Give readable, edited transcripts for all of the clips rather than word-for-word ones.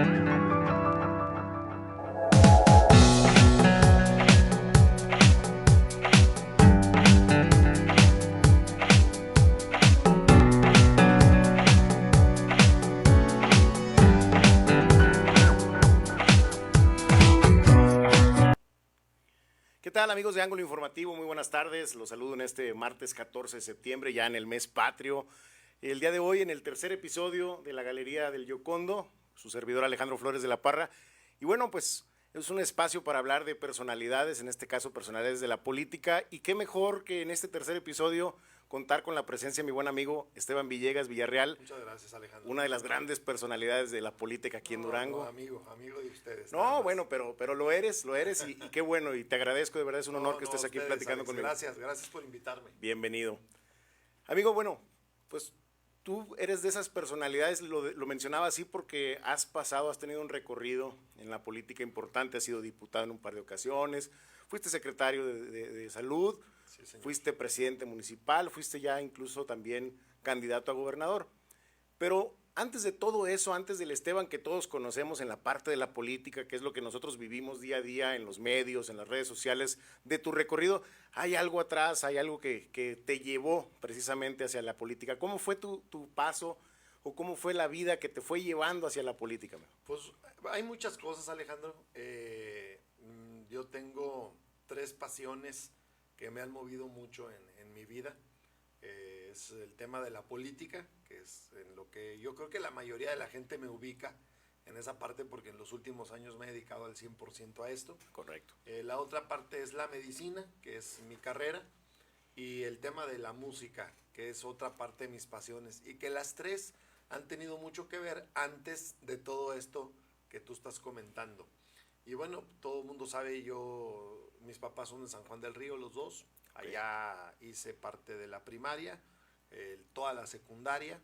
¿Qué tal, amigos de Ángulo Informativo? Muy buenas tardes, los saludo en este martes 14 de septiembre, ya en el mes patrio. El día de hoy en el tercer episodio de la Galería del Giocondo, su servidor Alejandro Flores de la Parra. Y bueno, pues es un espacio para hablar de personalidades, en este caso personalidades de la política, y qué mejor que en este tercer episodio contar con la presencia de mi buen amigo Esteban Villegas Villarreal. Muchas gracias, Alejandro. Una de las grandes personalidades de la política aquí en Durango. No, amigo de ustedes. No, bueno, pero lo eres y qué bueno, y te agradezco, de verdad es un honor que estés aquí ustedes, platicando Alex, conmigo. Gracias por invitarme. Bienvenido. Amigo, bueno, pues tú eres de esas personalidades, lo mencionaba así porque has tenido un recorrido en la política importante, has sido diputado en un par de ocasiones, fuiste secretario de Salud, Sí, fuiste presidente municipal, fuiste ya incluso también candidato a gobernador. Pero antes de todo eso, antes del Esteban que todos conocemos en la parte de la política, que es lo que nosotros vivimos día a día en los medios, en las redes sociales, de tu recorrido, hay algo atrás, hay algo que te llevó precisamente hacia la política. ¿Cómo fue tu paso o cómo fue la vida que te fue llevando hacia la política? Pues hay muchas cosas, Alejandro. Yo tengo 3 pasiones que me han movido mucho en mi vida. Es el tema de la política, que es en lo que yo creo que la mayoría de la gente me ubica en esa parte, porque en los últimos años me he dedicado al 100% a esto. Correcto. La otra parte es la medicina, que es mi carrera, y el tema de la música, que es otra parte de mis pasiones, y que las 3 han tenido mucho que ver antes de todo esto que tú estás comentando. Y bueno, todo el mundo sabe, mis papás son de San Juan del Río, los dos. Allá hice parte de la primaria, toda la secundaria,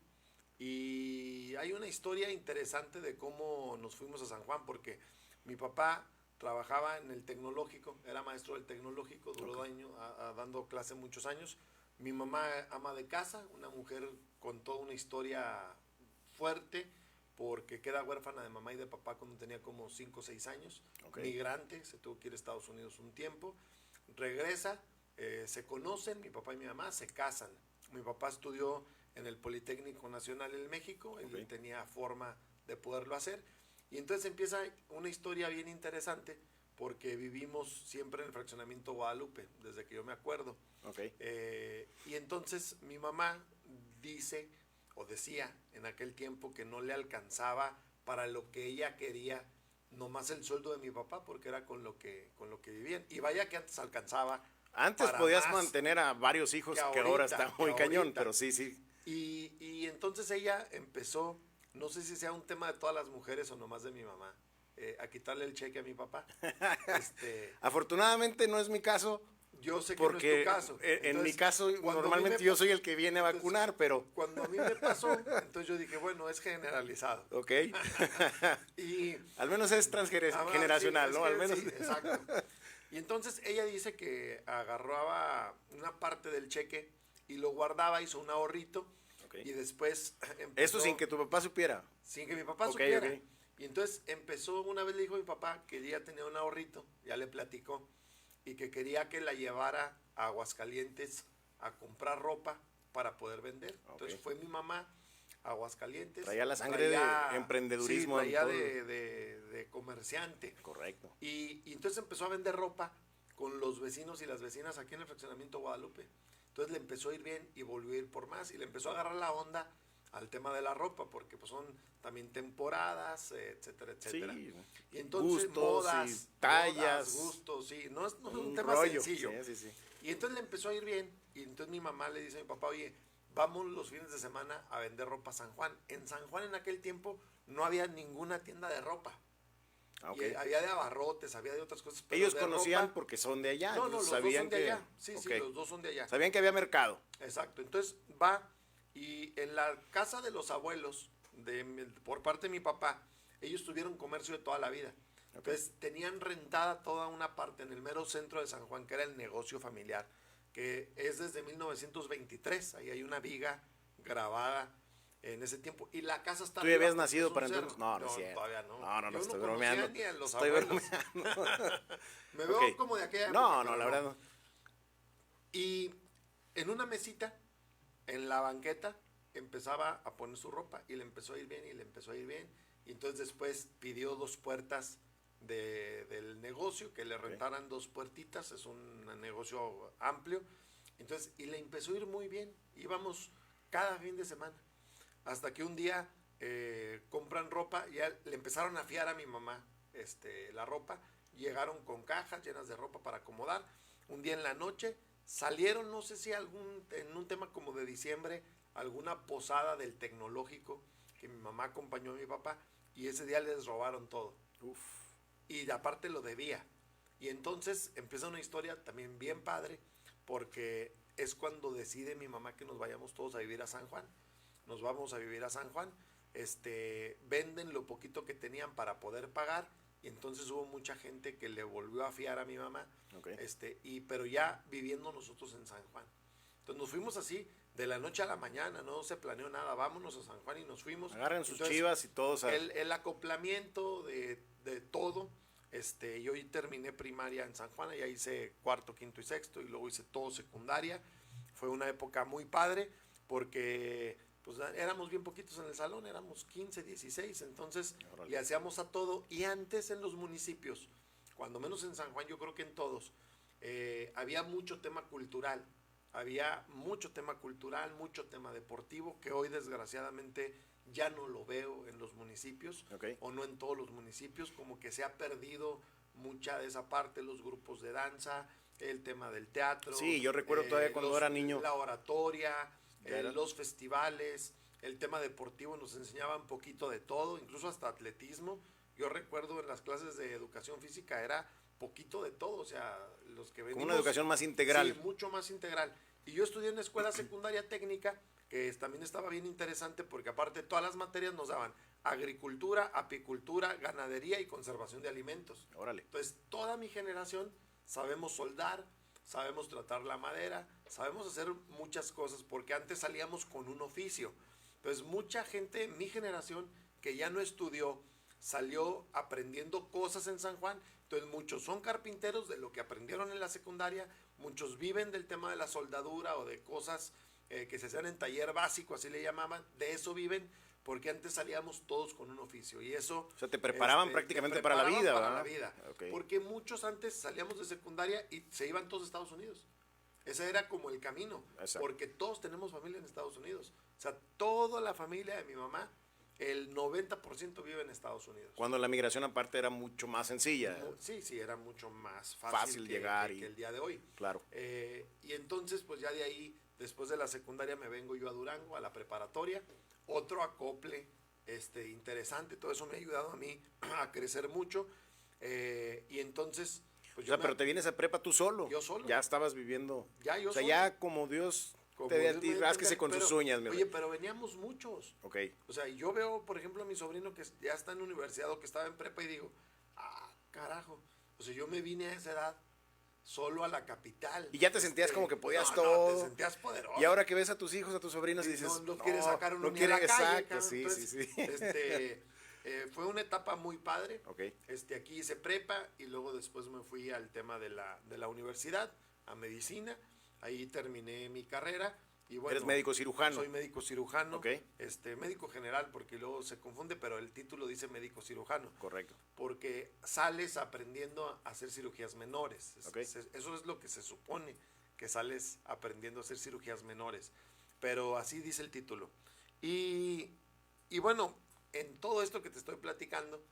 y hay una historia interesante de cómo nos fuimos a San Juan, porque mi papá trabajaba en el tecnológico, era maestro del tecnológico, duró dando clase muchos años. Mi mamá, ama de casa, una mujer con toda una historia fuerte, porque queda huérfana de mamá y de papá cuando tenía como 5 o 6 años, migrante, se tuvo que ir a Estados Unidos un tiempo, regresa, se conocen, mi papá y mi mamá se casan. Mi papá estudió en el Politécnico Nacional en México, él tenía forma de poderlo hacer, y entonces empieza una historia bien interesante, porque vivimos siempre en el fraccionamiento Guadalupe, desde que yo me acuerdo. Y entonces mi mamá decía en aquel tiempo que no le alcanzaba para lo que ella quería, nomás el sueldo de mi papá, porque era con lo que vivían. Y vaya que antes alcanzaba. Antes podías mantener a varios hijos, que ahora está muy cañón, pero sí. Y entonces ella empezó, no sé si sea un tema de todas las mujeres o nomás de mi mamá, a quitarle el cheque a mi papá. Afortunadamente no es mi caso. Yo sé que porque no es tu caso. Entonces, en mi caso, normalmente yo soy el que viene a vacunar, pero... Cuando a mí me pasó, entonces yo dije, bueno, es generalizado. Ok. Y al menos es transgeneracional, ¿no? Al menos. Sí, exacto. Y entonces ella dice que agarraba una parte del cheque y lo guardaba, hizo un ahorrito, y después empezó... Eso sin que tu papá supiera. Sin que mi papá supiera. Y entonces empezó, una vez le dijo a mi papá que ella tenía un ahorrito, ya le platicó, y que quería que la llevara a Aguascalientes a comprar ropa para poder vender. Entonces fue mi mamá a Aguascalientes. Traía la sangre de emprendedurismo. Sí, traía de comerciante. Correcto. Y entonces empezó a vender ropa con los vecinos y las vecinas aquí en el fraccionamiento Guadalupe. Entonces le empezó a ir bien y volvió a ir por más, y le empezó a agarrar la onda al tema de la ropa, porque pues son también temporadas, etcétera. Sí, y entonces gustos, modas, tallas, gustos, sí, no es un tema rollo sencillo. Sí. Y entonces le empezó a ir bien, y entonces mi mamá le dice a mi papá, oye, vamos los fines de semana a vender ropa a San Juan. En San Juan en aquel tiempo no había ninguna tienda de ropa. Y había de abarrotes, había de otras cosas. Pero ellos de conocían ropa, porque son de allá. No, los sabían dos son de que... allá. Sí, los dos son de allá. Sabían que había mercado. Exacto. Entonces va, y en la casa de los abuelos, por parte de mi papá, ellos tuvieron comercio de toda la vida. Entonces tenían rentada toda una parte en el mero centro de San Juan, que era el negocio familiar, que es desde 1923. Ahí hay una viga grabada en ese tiempo. Y la casa está ¿Tú ya habías arriba, nacido es un para cerro. entonces? No, no es cierto. Todavía no. No, Yo estoy conocía bromeando. ni a los Estoy abuelos. bromeando. Me veo Ok. como de aquella época, No, pero la verdad no. Y en una mesita, en la banqueta, empezaba a poner su ropa y le empezó a ir bien y le empezó a ir bien. Y entonces después pidió 2 puertas del negocio, que le rentaran 2 puertitas, es un negocio amplio. Entonces, y le empezó a ir muy bien. Íbamos cada fin de semana. Hasta que un día compran ropa, ya le empezaron a fiar a mi mamá la ropa. Llegaron con cajas llenas de ropa para acomodar. Un día en la noche salieron, no sé si en un tema como de diciembre, alguna posada del tecnológico que mi mamá acompañó a mi papá y ese día les robaron todo. Uf. Y aparte lo debía. Y entonces empieza una historia también bien padre porque es cuando decide mi mamá que nos vayamos todos a vivir a San Juan. Nos vamos a vivir a San Juan. Venden lo poquito que tenían para poder pagar y entonces hubo mucha gente que le volvió a fiar a mi mamá. Okay. Pero ya viviendo nosotros en San Juan. Entonces nos fuimos así de la noche a la mañana, no se planeó nada, vámonos a San Juan y nos fuimos. Agarren sus entonces, chivas y todos. El acoplamiento de todo. Yo terminé primaria en San Juan, ya hice cuarto, quinto y sexto y luego hice todo secundaria. Fue una época muy padre porque pues éramos bien poquitos en el salón, éramos 15, 16, entonces Órale. le hacíamos a todo. Y antes en los municipios, cuando menos en San Juan, yo creo que en todos, había mucho tema cultural, mucho tema deportivo, que hoy desgraciadamente ya no lo veo en los municipios, Okay. o no en todos los municipios, como que se ha perdido mucha de esa parte, los grupos de danza, el tema del teatro. Sí, yo recuerdo todavía cuando era niño. La oratoria, ¿Era? los festivales, el tema deportivo, nos enseñaban un poquito de todo, incluso hasta atletismo. Yo recuerdo en las clases de educación física era poquito de todo, o sea, los que venimos... Como una educación más integral. Sí, mucho más integral. Y yo estudié en una escuela secundaria técnica que también estaba bien interesante porque aparte todas las materias nos daban agricultura, apicultura, ganadería y conservación de alimentos. Órale. Entonces, toda mi generación sabemos soldar, sabemos tratar la madera, sabemos hacer muchas cosas porque antes salíamos con un oficio. Entonces, mucha gente, mi generación, que ya no estudió, salió aprendiendo cosas en San Juan. Entonces, muchos son carpinteros de lo que aprendieron en la secundaria, muchos viven del tema de la soldadura o de cosas que se hacían en taller básico, así le llamaban, de eso viven, porque antes salíamos todos con un oficio y eso... O sea, te preparaban prácticamente para la vida, para ¿verdad? la vida. Okay. Porque muchos antes salíamos de secundaria y se iban todos a Estados Unidos. Ese era como el camino. Exacto. Porque todos tenemos familia en Estados Unidos. O sea, toda la familia de mi mamá, el 90% vive en Estados Unidos. Cuando la migración aparte era mucho más sencilla. Sí, era mucho más Fácil llegar que el día de hoy. Claro. Y entonces, pues ya de ahí, después de la secundaria, me vengo yo a Durango, a la preparatoria. Otro acople interesante, todo eso me ha ayudado a mí a crecer mucho. Y entonces, pues O sea, pero te vienes a prepa tú solo. Yo solo. Ya estabas viviendo. Ya yo o sea, solo. ya como Dios Como te dé a Dios ti, me dé rásquese entender, con sus pero, uñas, mi Oye, rey. pero veníamos muchos. Ok. O sea, yo veo, por ejemplo, a mi sobrino que ya está en universidad o que estaba en prepa y digo, carajo. O sea, yo me vine a esa edad solo a la capital. Y ya te sentías como que podías no, todo. No, te sentías poderoso. Y ahora que ves a tus hijos, a tus sobrinos, y dices, no quieres sacar uno no ni a la quiere, calle, exacto, cabrón. sí, Entonces, sí. fue una etapa muy padre. Ok. Aquí hice prepa y luego después me fui al tema de la universidad, a medicina. Ahí terminé mi carrera. Y bueno, Eres médico cirujano. Soy médico cirujano. Ok. Médico general, porque luego se confunde, pero el título dice médico cirujano. Correcto. Porque sales aprendiendo a hacer cirugías menores. Ok. Eso es lo que se supone, que sales aprendiendo a hacer cirugías menores. Pero así dice el título. Y bueno, en todo esto que te estoy platicando,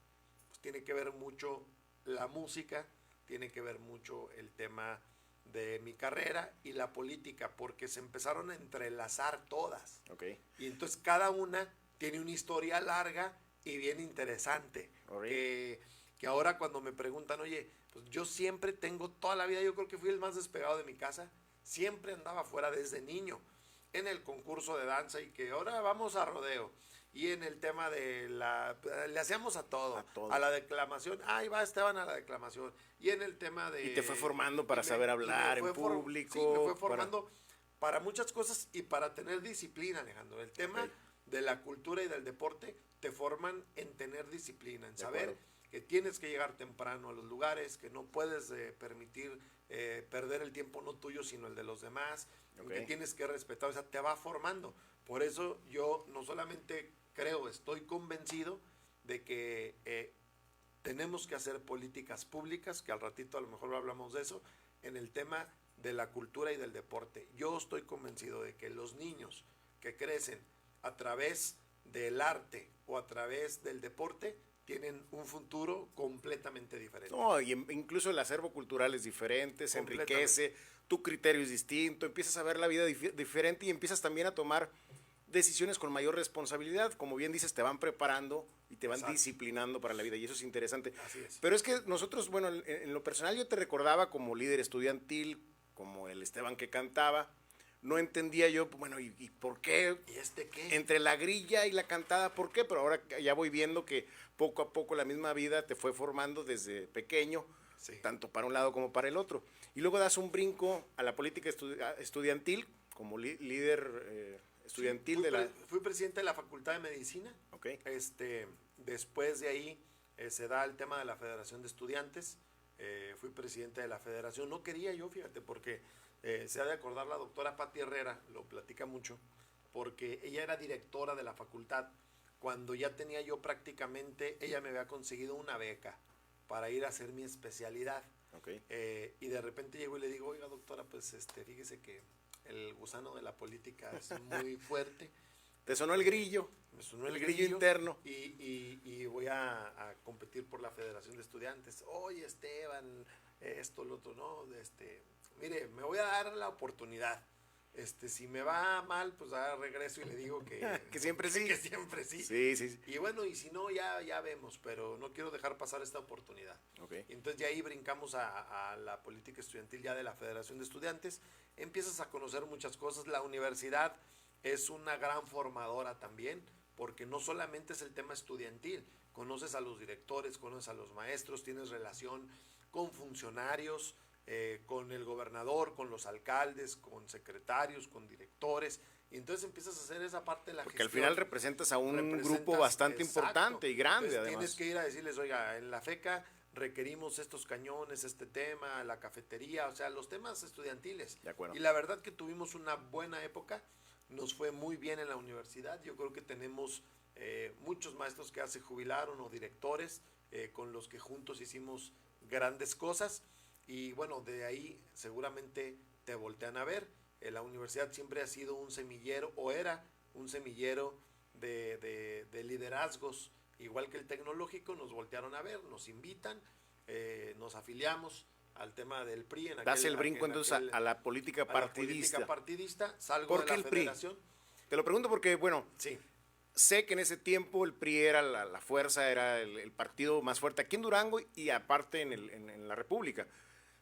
pues tiene que ver mucho la música, tiene que ver mucho el tema de mi carrera y la política, porque se empezaron a entrelazar todas. Ok. Y entonces cada una tiene una historia larga y bien interesante. Right. Que ahora cuando me preguntan, oye, pues yo siempre tengo toda la vida, yo creo que fui el más despegado de mi casa, siempre andaba afuera desde niño, en el concurso de danza y que ahora vamos a rodeo. Y en el tema de le hacíamos a todo, a la declamación, ahí va Esteban a la declamación. Y en el tema de... Y te fue formando para saber hablar en público. Sí, me fue formando para muchas cosas y para tener disciplina, Alejandro. El tema de la cultura y del deporte te forman en tener disciplina, en De saber acuerdo. que tienes que llegar temprano a los lugares, que no puedes permitir perder el tiempo no tuyo, sino el de los demás, Ok. que tienes que respetar, o sea, te va formando. Por eso yo no solamente creo, estoy convencido de que tenemos que hacer políticas públicas, que al ratito a lo mejor hablamos de eso, en el tema de la cultura y del deporte. Yo estoy convencido de que los niños que crecen a través del arte o a través del deporte tienen un futuro completamente diferente. No, y incluso el acervo cultural es diferente, se Completamente. enriquece, tu criterio es distinto, empiezas a ver la vida diferente y empiezas también a tomar decisiones con mayor responsabilidad. Como bien dices, te van preparando y te van Exacto. disciplinando para la vida y eso es interesante. Así es. Pero es que nosotros, bueno, en lo personal yo te recordaba como líder estudiantil, como el Esteban que cantaba. No entendía yo, bueno, ¿y por qué? ¿Y este qué? Entre la grilla y la cantada, ¿por qué? Pero ahora ya voy viendo que poco a poco la misma vida te fue formando desde pequeño, Sí. tanto para un lado como para el otro. Y luego das un brinco a la política estudiantil, como líder estudiantil Sí, de la... fui presidente de la Facultad de Medicina. Ok, Después de ahí se da el tema de la Federación de Estudiantes. Fui presidente de la federación. No quería yo, fíjate, porque se ha de acordar la doctora Pati Herrera, lo platica mucho, porque ella era directora de la facultad. Cuando ya tenía yo prácticamente, ella me había conseguido una beca para ir a hacer mi especialidad. ok. Y de repente llego y le digo, oiga doctora, pues fíjese que el gusano de la política es muy fuerte. ¿Te sonó el grillo? Me sonó el grillo interno. y voy a competir por la Federación de Estudiantes. Oye, Esteban, esto, lo otro, no, mire, me voy a dar la oportunidad. Si me va mal, pues regreso y le digo que, Que siempre sí. que siempre sí. Sí, sí, sí. Y bueno, y si no, ya vemos, pero no quiero dejar pasar esta oportunidad. Ok. Y entonces ya ahí brincamos a la política estudiantil ya de la Federación de Estudiantes. Empiezas a conocer muchas cosas. La universidad es una gran formadora también, porque no solamente es el tema estudiantil. Conoces a los directores, conoces a los maestros, tienes relación con funcionarios, con el gobernador, con los alcaldes, con secretarios, con directores, y entonces empiezas a hacer esa parte de la Porque gestión. al final representas a un Representas, grupo bastante exacto, importante y grande, entonces además. tienes que ir a decirles, oiga, en la FECA requerimos estos cañones, este tema, la cafetería, o sea, los temas estudiantiles. De acuerdo. Y la verdad que tuvimos una buena época, nos fue muy bien en la universidad, yo creo que tenemos muchos maestros que ya se jubilaron o directores con los que juntos hicimos grandes cosas. Y bueno, de ahí seguramente te voltean a ver. La universidad siempre ha sido un semillero, o era un semillero de liderazgos, igual que el tecnológico. Nos voltearon a ver, nos invitan, nos afiliamos al tema del PRI. Das el brinco entonces a la política partidista. La política partidista, salgo ¿Por de qué la el PRI? federación. Te lo pregunto porque, bueno, Sí, sé que en ese tiempo el PRI era la fuerza, era el partido más fuerte aquí en Durango y aparte en la República.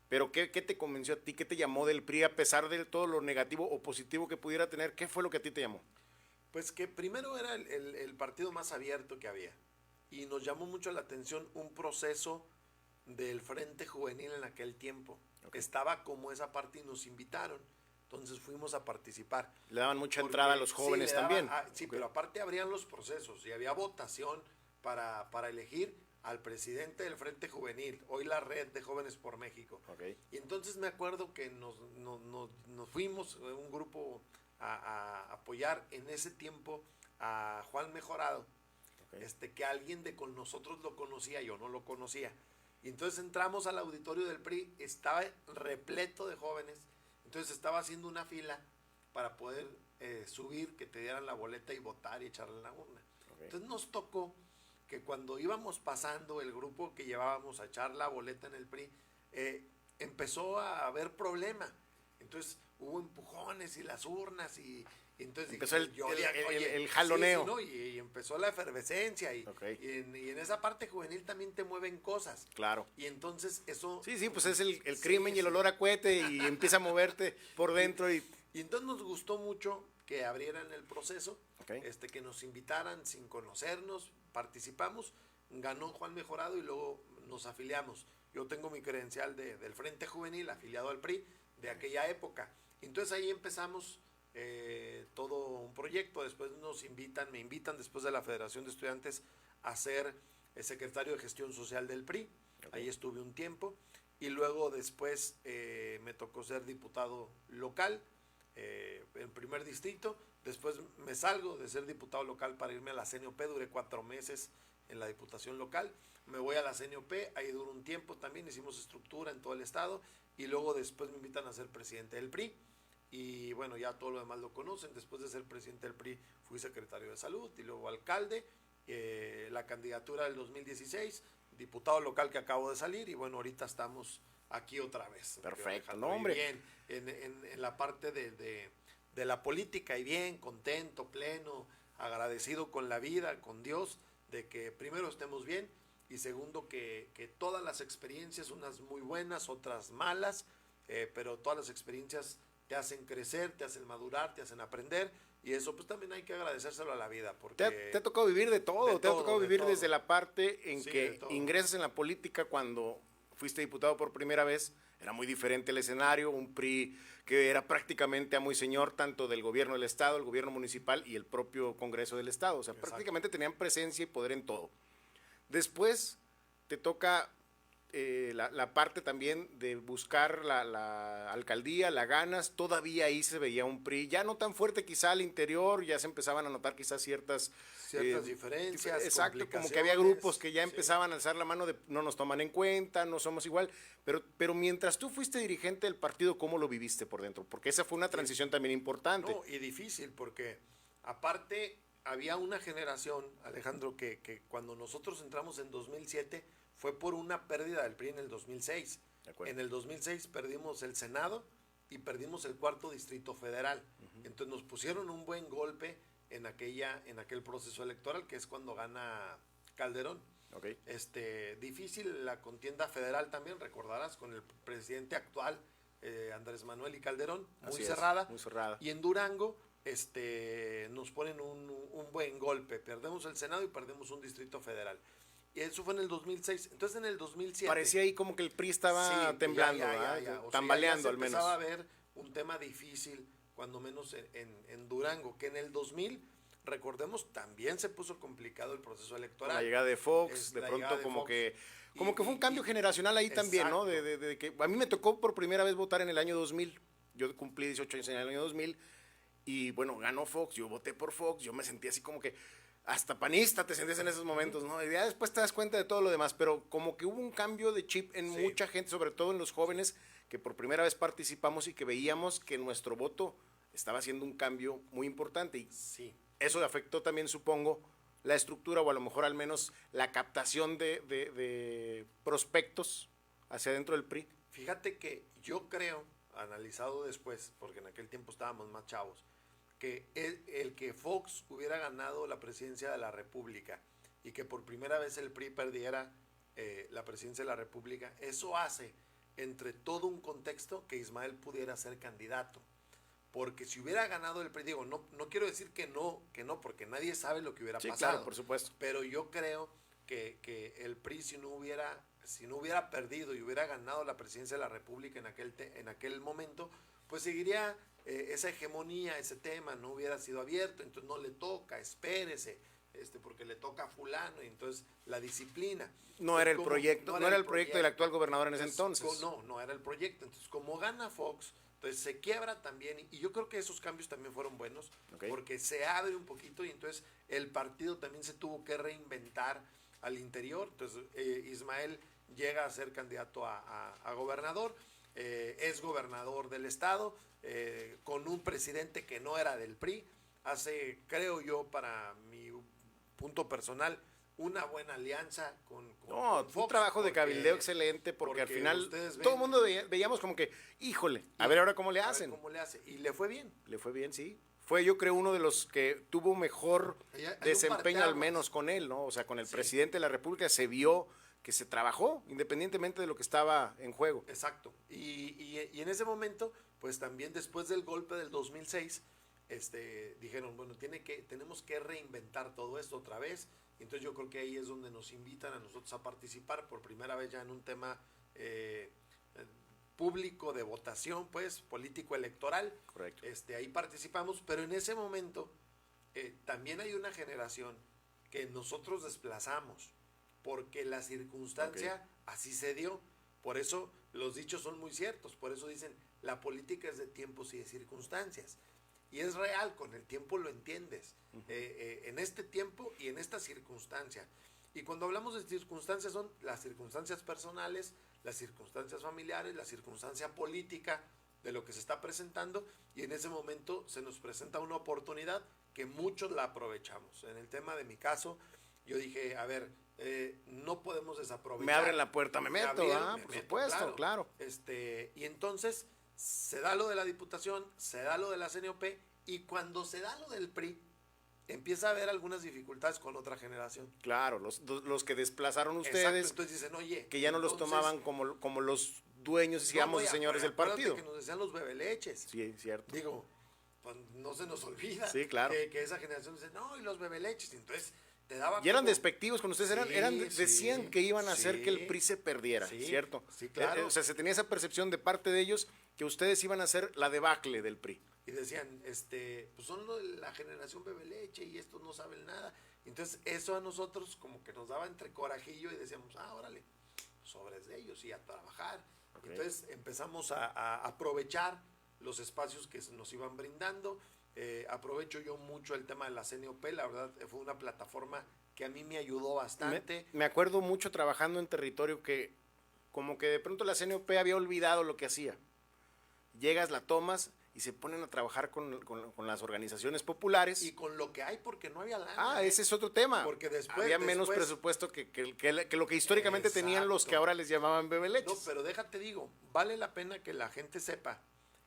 Pero ¿qué te convenció a ti? ¿Qué te llamó del PRI a pesar de todo lo negativo o positivo que pudiera tener? ¿Qué fue lo que a ti te llamó? pues que primero era el partido más abierto que había. Y nos llamó mucho la atención un proceso del Frente Juvenil en aquel tiempo. Okay. Estaba como esa parte y nos invitaron. Entonces fuimos a participar. Le daban mucha Porque entrada a los jóvenes sí, le también. Sí, Okay. pero aparte abrían los procesos y había votación para elegir al presidente del Frente Juvenil, hoy la Red de Jóvenes por México. Okay. Y entonces me acuerdo que nos fuimos, un grupo, a apoyar en ese tiempo a Juan Mejorado, Okay. que alguien de con nosotros lo conocía, yo no lo conocía. Y entonces entramos al auditorio del PRI, estaba repleto de jóvenes, entonces estaba haciendo una fila para poder subir, que te dieran la boleta y votar y echarla en la urna. Okay. Entonces nos tocó que cuando íbamos pasando el grupo que llevábamos a echar la boleta en el PRI, empezó a haber problema. Entonces hubo empujones y las urnas y entonces empezó dije, el jaloneo. Sí, ¿no? y empezó la efervescencia Okay. y en esa parte juvenil también te mueven cosas. Claro. Y entonces eso... Sí, pues es el crimen y el olor a cohete y empieza a moverte por dentro y entonces nos gustó mucho que abrieran el proceso, okay. Que nos invitaran sin conocernos, participamos, ganó Juan Mejorado y luego nos afiliamos. Yo tengo mi credencial del Frente Juvenil, afiliado al PRI, de aquella época. Entonces ahí empezamos todo un proyecto. Después me invitan después de la Federación de Estudiantes a ser secretario de Gestión Social del PRI. Ahí estuve un tiempo y luego después me tocó ser diputado local en primer distrito. Después me salgo de ser diputado local para irme a la CNOP, duré 4 meses en la diputación local, me voy a la CNOP, ahí duró un tiempo también, hicimos estructura en todo el estado y luego después me invitan a ser presidente del PRI y bueno, ya todo lo demás lo conocen. Después de ser presidente del PRI fui secretario de salud y luego alcalde, la candidatura del 2016, diputado local que acabo de salir y bueno, ahorita estamos aquí otra vez. Perfecto, no, hombre. Bien, en la parte de la política y bien, contento, pleno, agradecido con la vida, con Dios, de que primero estemos bien y segundo que todas las experiencias, unas muy buenas, otras malas, pero todas las experiencias te hacen crecer, te hacen madurar, te hacen aprender y eso pues también hay que agradecérselo a la vida. Porque te ha tocado vivir de todo, te ha tocado vivir todo. desde la parte en Sí, que ingresas en la política cuando fuiste diputado por primera vez, era muy diferente el escenario, un PRI que era prácticamente amo y señor tanto del gobierno del estado, el gobierno municipal y el propio Congreso del estado, o sea, Exacto. prácticamente tenían presencia y poder en todo. Después te toca la parte también de buscar la alcaldía, la ganas, todavía ahí se veía un PRI, ya no tan fuerte quizá al interior, ya se empezaban a notar quizás ciertas diferencias, exacto, como que había grupos que ya empezaban a alzar la mano de no nos toman en cuenta, no somos igual, pero mientras tú fuiste dirigente del partido, ¿cómo lo viviste por dentro? Porque esa fue una transición también importante. No, y difícil, porque aparte había una generación, Alejandro, que cuando nosotros entramos en 2007 fue por una pérdida del PRI en el 2006. En el 2006 perdimos el Senado y perdimos el 4º Distrito Federal. Entonces nos pusieron un buen golpe en aquel proceso electoral, que es cuando gana Calderón. Okay. Difícil la contienda federal también, recordarás, con el presidente actual, Andrés Manuel y Calderón, muy cerrada. Y en Durango nos ponen un buen golpe, perdemos el Senado y perdemos un distrito federal. Y eso fue en el 2006. Entonces en el 2007... Parecía ahí como que el PRI estaba temblando, tambaleando al menos. Empezaba a haber un tema difícil, cuando menos en Durango, que en el 2000, recordemos, también se puso complicado el proceso electoral. La llegada de Fox, de pronto como que fue un cambio generacional ahí también, ¿no? De que a mí me tocó por primera vez votar en el año 2000. Yo cumplí 18 años en el año 2000 y bueno, ganó Fox, yo voté por Fox, yo me sentí así como que hasta panista te sentías en esos momentos, ¿no? Y ya después te das cuenta de todo lo demás, pero como que hubo un cambio de chip en mucha gente, sobre todo en los jóvenes, que por primera vez participamos y que veíamos que nuestro voto estaba haciendo un cambio muy importante. Y eso afectó también, supongo, la estructura o a lo mejor al menos la captación de prospectos hacia dentro del PRI. Fíjate que yo creo, analizado después, porque en aquel tiempo estábamos más chavos, que el que Fox hubiera ganado la presidencia de la República y que por primera vez el PRI perdiera la presidencia de la República, eso hace entre todo un contexto que Ismael pudiera ser candidato. Porque si hubiera ganado el PRI, digo, no quiero decir que no, porque nadie sabe lo que hubiera pasado. Claro, por supuesto. Pero yo creo que el PRI, si no hubiera perdido y hubiera ganado la presidencia de la República en aquel momento, pues seguiría esa hegemonía, ese tema no hubiera sido abierto, entonces no le toca, espérese, porque le toca a fulano, y entonces la disciplina. No era el proyecto, no era el proyecto del actual gobernador en ese entonces. No era el proyecto. Entonces, como gana Fox, entonces se quiebra también, y yo creo que esos cambios también fueron buenos, porque se abre un poquito y entonces el partido también se tuvo que reinventar al interior. Entonces Ismael llega a ser candidato a gobernador, es gobernador del estado, con un presidente que no era del PRI, hace, creo yo, para mi punto personal, una buena alianza con Fox, un trabajo de cabildeo excelente, porque al final todo el mundo veíamos como que, híjole, a ver ahora cómo le hacen. Y le fue bien. Le fue bien, sí. Fue, yo creo, uno de los que tuvo mejor desempeño, al menos con él, ¿no? O sea, con el presidente de la República se vio que se trabajó, independientemente de lo que estaba en juego. Exacto. Y en ese momento, pues también después del golpe del 2006, dijeron, bueno, tenemos que reinventar todo esto otra vez. Entonces yo creo que ahí es donde nos invitan a nosotros a participar por primera vez ya en un tema público de votación, pues, político electoral. Correcto. Ahí participamos, pero en ese momento también hay una generación que nosotros desplazamos, porque la circunstancia así se dio. Por eso los dichos son muy ciertos, por eso dicen, la política es de tiempos y de circunstancias. Y es real, con el tiempo lo entiendes, en este tiempo y en esta circunstancia. Y cuando hablamos de circunstancias, son las circunstancias personales, las circunstancias familiares, la circunstancia política de lo que se está presentando, y en ese momento se nos presenta una oportunidad que muchos la aprovechamos. En el tema de mi caso, yo dije, a ver, no podemos desaprovechar. Me abren la puerta, me meto, por supuesto, claro. Y entonces se da lo de la Diputación, se da lo de la CNOP, y cuando se da lo del PRI, empieza a haber algunas dificultades con otra generación. Claro, los que desplazaron ustedes. Exacto, entonces dicen, oye, que ya no los tomaban como los dueños, digamos, señores del partido. Que nos decían los bebeleches. Sí, cierto. Digo, pues no se nos olvida. Sí, claro. Que esa generación dice, no, y los bebeleches. Entonces te daba. Y eran despectivos con ustedes, decían que iban a hacer que el PRI se perdiera, ¿cierto? Sí, claro. O sea, se tenía esa percepción de parte de ellos que ustedes iban a hacer la debacle del PRI. Y decían, pues son la generación bebeleche y estos no saben nada. Entonces eso a nosotros como que nos daba entre corajillo y decíamos, órale, sobres de ellos y a trabajar. Okay. Entonces empezamos a aprovechar los espacios que nos iban brindando. Aprovecho yo mucho el tema de la CNOP, la verdad fue una plataforma que a mí me ayudó bastante. Me acuerdo mucho trabajando en territorio que como que de pronto la CNOP había olvidado lo que hacía. Llegas, la tomas y se ponen a trabajar con las organizaciones populares. Y con lo que hay, porque no había lana. Ese es otro tema. Porque había menos presupuesto que lo que históricamente tenían los que ahora les llamaban bebeleches. No, pero déjate digo, vale la pena que la gente sepa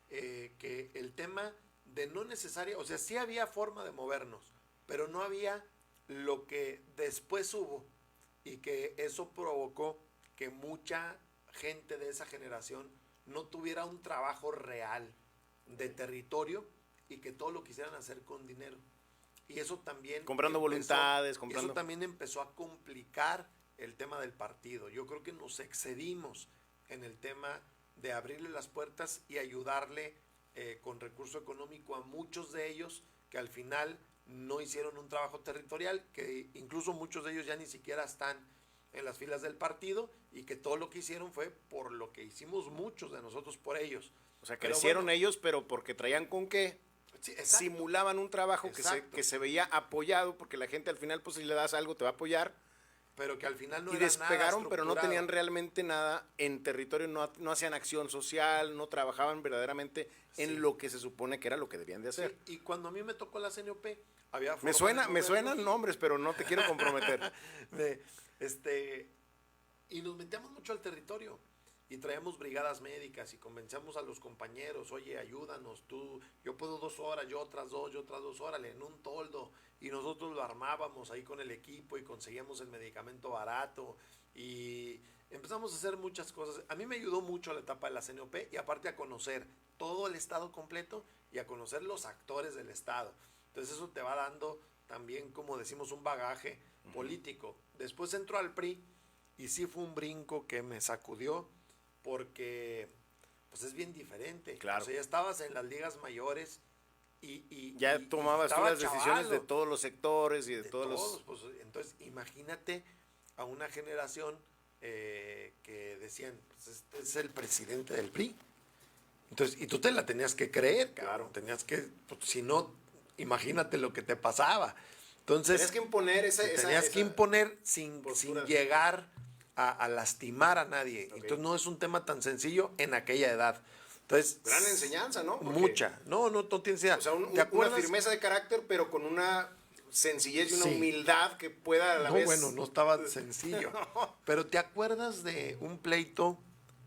que el tema de no necesaria, o sea, sí había forma de movernos, pero no había lo que después hubo, y que eso provocó que mucha gente de esa generación no tuviera un trabajo real de territorio y que todo lo quisieran hacer con dinero. Y eso también comprando voluntades, eso también empezó a complicar el tema del partido. Yo creo que nos excedimos en el tema de abrirle las puertas y ayudarle con recurso económico a muchos de ellos que al final no hicieron un trabajo territorial, que incluso muchos de ellos ya ni siquiera están en las filas del partido, y que todo lo que hicieron fue por lo que hicimos muchos de nosotros por ellos. O sea, crecieron ellos, pero porque traían con qué. Sí, simulaban un trabajo que se veía apoyado, porque la gente al final, pues si le das algo te va a apoyar. Pero que al final no y era despegaron, nada, pero no tenían realmente nada en territorio, no hacían acción social, no trabajaban verdaderamente en lo que se supone que era lo que debían de hacer. Sí, y cuando a mí me tocó la CNOP, había me suenan nombres, pero no te quiero comprometer. Y nos metíamos mucho al territorio y traíamos brigadas médicas y convencíamos a los compañeros, oye, ayúdanos, yo puedo 2 horas, yo otras 2 horas, en un toldo, y nosotros lo armábamos ahí con el equipo y conseguíamos el medicamento barato y empezamos a hacer muchas cosas. A mí me ayudó mucho la etapa de la CNOP, y aparte a conocer todo el estado completo y a conocer los actores del estado. Entonces eso te va dando también, como decimos, un bagaje político. Después entró al PRI y sí fue un brinco que me sacudió, porque pues es bien diferente. Claro. O sea, ya estabas en las ligas mayores y ya tomabas tú las decisiones de todos los sectores y de todos los... Pues, entonces, imagínate a una generación que decían, pues este es el presidente del PRI. Entonces, y tú te la tenías que creer, claro. Tenías que, pues, si no, imagínate lo que te pasaba. Entonces, tenías que imponer que imponer sin llegar a lastimar a nadie. Okay. Entonces no es un tema tan sencillo en aquella edad. Entonces, gran enseñanza, ¿no? Porque, mucha. No tienes idea. O sea, una firmeza de carácter, pero con una sencillez y una humildad que pueda a la vez... Bueno, no estaba sencillo. No. Pero ¿te acuerdas de un pleito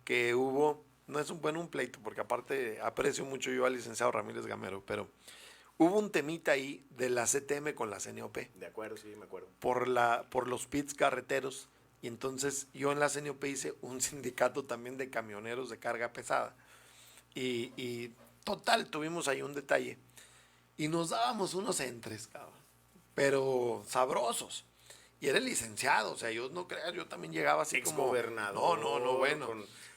que hubo? No es un pleito, porque aparte aprecio mucho yo al licenciado Ramírez Gamero, pero hubo un temita ahí de la CTM con la CNOP. De acuerdo, sí, me acuerdo. Por los pits carreteros. Y entonces yo en la CNOP hice un sindicato también de camioneros de carga pesada. Y total, tuvimos ahí un detalle. Y nos dábamos unos entres, cabrón, pero sabrosos. Y era el licenciado, o sea, yo no creas, yo también llegaba así como... Exgobernador. No, bueno.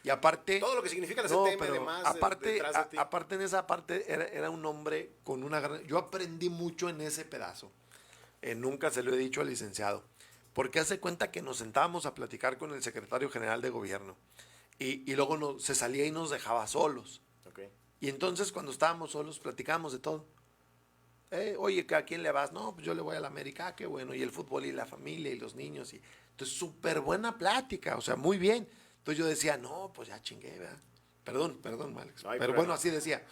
Y aparte... Todo lo que significa la no, CTM, pero además, aparte, detrás de ti. aparte en esa parte era un hombre con una gran... Yo aprendí mucho en ese pedazo. Nunca se lo he dicho al licenciado. Porque hace cuenta que nos sentábamos a platicar con el secretario general de gobierno. Y luego se salía y nos dejaba solos. Okay. Y entonces cuando estábamos solos platicábamos de todo. Oye, ¿a quién le vas? No, pues yo le voy a la América, qué bueno. Y el fútbol y la familia y los niños. Entonces, súper buena plática, o sea, muy bien. Entonces yo decía, no, pues ya chingué, ¿verdad? Perdón, Alex. Ay, pero bueno, así decía.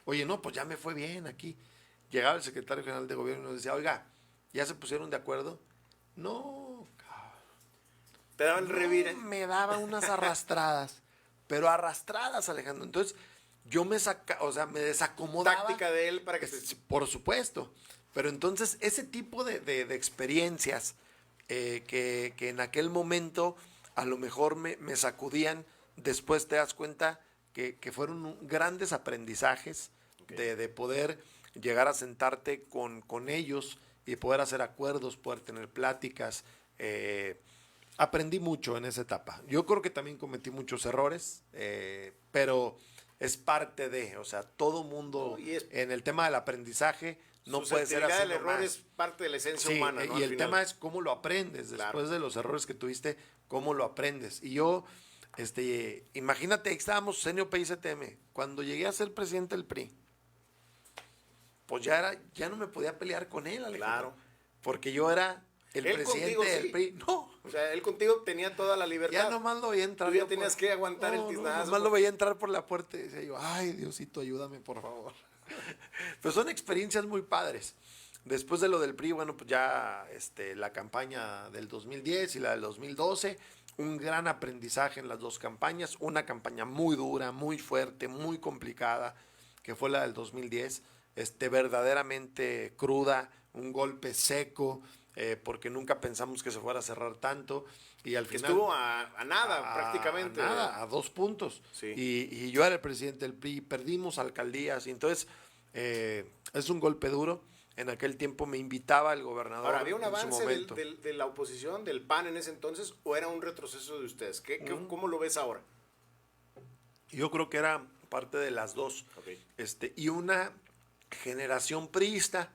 Oye, no, pues ya me fue bien aquí. Llegaba el secretario general de gobierno y nos decía, oiga, ¿ya se pusieron de acuerdo? No, Te daban el revire. me daba unas arrastradas, pero arrastradas, Alejandro. Entonces, yo me desacomodaba. Táctica de él para que Por supuesto. Pero entonces, ese tipo de experiencias que en aquel momento a lo mejor me sacudían, después te das cuenta que fueron grandes aprendizajes de poder llegar a sentarte con ellos y poder hacer acuerdos, poder tener pláticas. Aprendí mucho en esa etapa. Yo creo que también cometí muchos errores, pero es parte de, o sea, todo mundo en el tema del aprendizaje no puede ser así. El error es parte de la esencia humana, ¿no? Y el tema es cómo lo aprendes, después de los errores que tuviste, cómo lo aprendes. Y yo, imagínate, estábamos Senio PICTM, cuando llegué a ser presidente del PRI, pues ya no me podía pelear con él, Alejandro. Claro. Porque yo era el presidente del PRI. No. O sea, él contigo tenía toda la libertad. Ya nomás lo veía entrar. Tú ya tenías que aguantar el tiznazo. Nomás lo veía entrar por la puerta y decía yo, ay, Diosito, ayúdame, por favor. Pues son experiencias muy padres. Después de lo del PRI, bueno, pues ya la campaña del 2010 y la del 2012, un gran aprendizaje en las dos campañas, una campaña muy dura, muy fuerte, muy complicada, que fue la del 2010, verdaderamente cruda, un golpe seco, porque nunca pensamos que se fuera a cerrar tanto, y al final... Estuvo a nada, prácticamente. A nada, a 2 puntos. Sí. Y yo era el presidente del PRI, perdimos alcaldías, y entonces es un golpe duro. En aquel tiempo me invitaba el gobernador. Ahora, ¿había un avance de la oposición, del PAN en ese entonces, o era un retroceso de ustedes? ¿Cómo lo ves ahora? Yo creo que era parte de las dos. Okay. Y una generación priista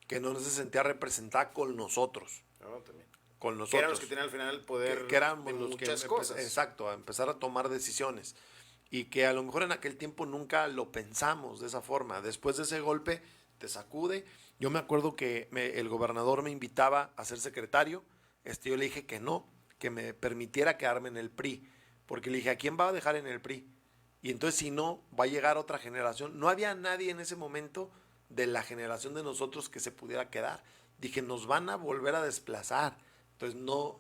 que no se sentía representada con nosotros. También. Con nosotros. Que eran los que tenían al final el poder que éramos de los muchas cosas. Exacto, a empezar a tomar decisiones. Y que a lo mejor en aquel tiempo nunca lo pensamos de esa forma. Después de ese golpe te sacude. Yo me acuerdo que el gobernador me invitaba a ser secretario. Yo le dije que no, que me permitiera quedarme en el PRI. Porque le dije, ¿a quién va a dejar en el PRI? Y entonces si no, va a llegar otra generación. No había nadie en ese momento de la generación de nosotros que se pudiera quedar. Dije, nos van a volver a desplazar. Entonces no,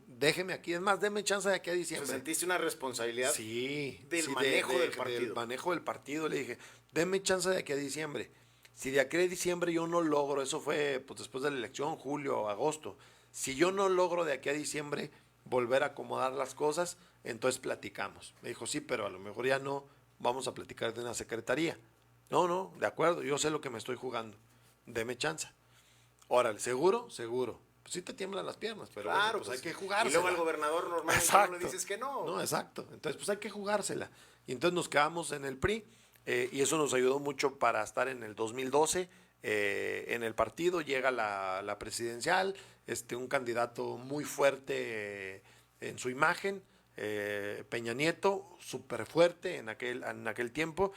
déjeme aquí. Es más, déme chance de aquí a diciembre. ¿Sentiste una responsabilidad? Sí. Del manejo del partido. Del manejo del partido. Le dije, déme chance de aquí a diciembre. Si de aquí a diciembre yo no logro, eso fue pues, después de la elección, julio o agosto. Si yo no logro de aquí a diciembre volver a acomodar las cosas, entonces platicamos. Me dijo, sí, pero a lo mejor ya no vamos a platicar de una secretaría. No, de acuerdo, yo sé lo que me estoy jugando. Deme chance. Órale, ¿seguro? Seguro. Pues sí te tiemblan las piernas, pero claro, bueno, pues hay que jugársela. Y luego al gobernador normalmente no le dices que no. No, exacto. Entonces, pues hay que jugársela. Y entonces nos quedamos en el PRI y eso nos ayudó mucho para estar en el 2012 en el partido. Llega la presidencial, un candidato muy fuerte en su imagen, Peña Nieto, súper fuerte en aquel tiempo.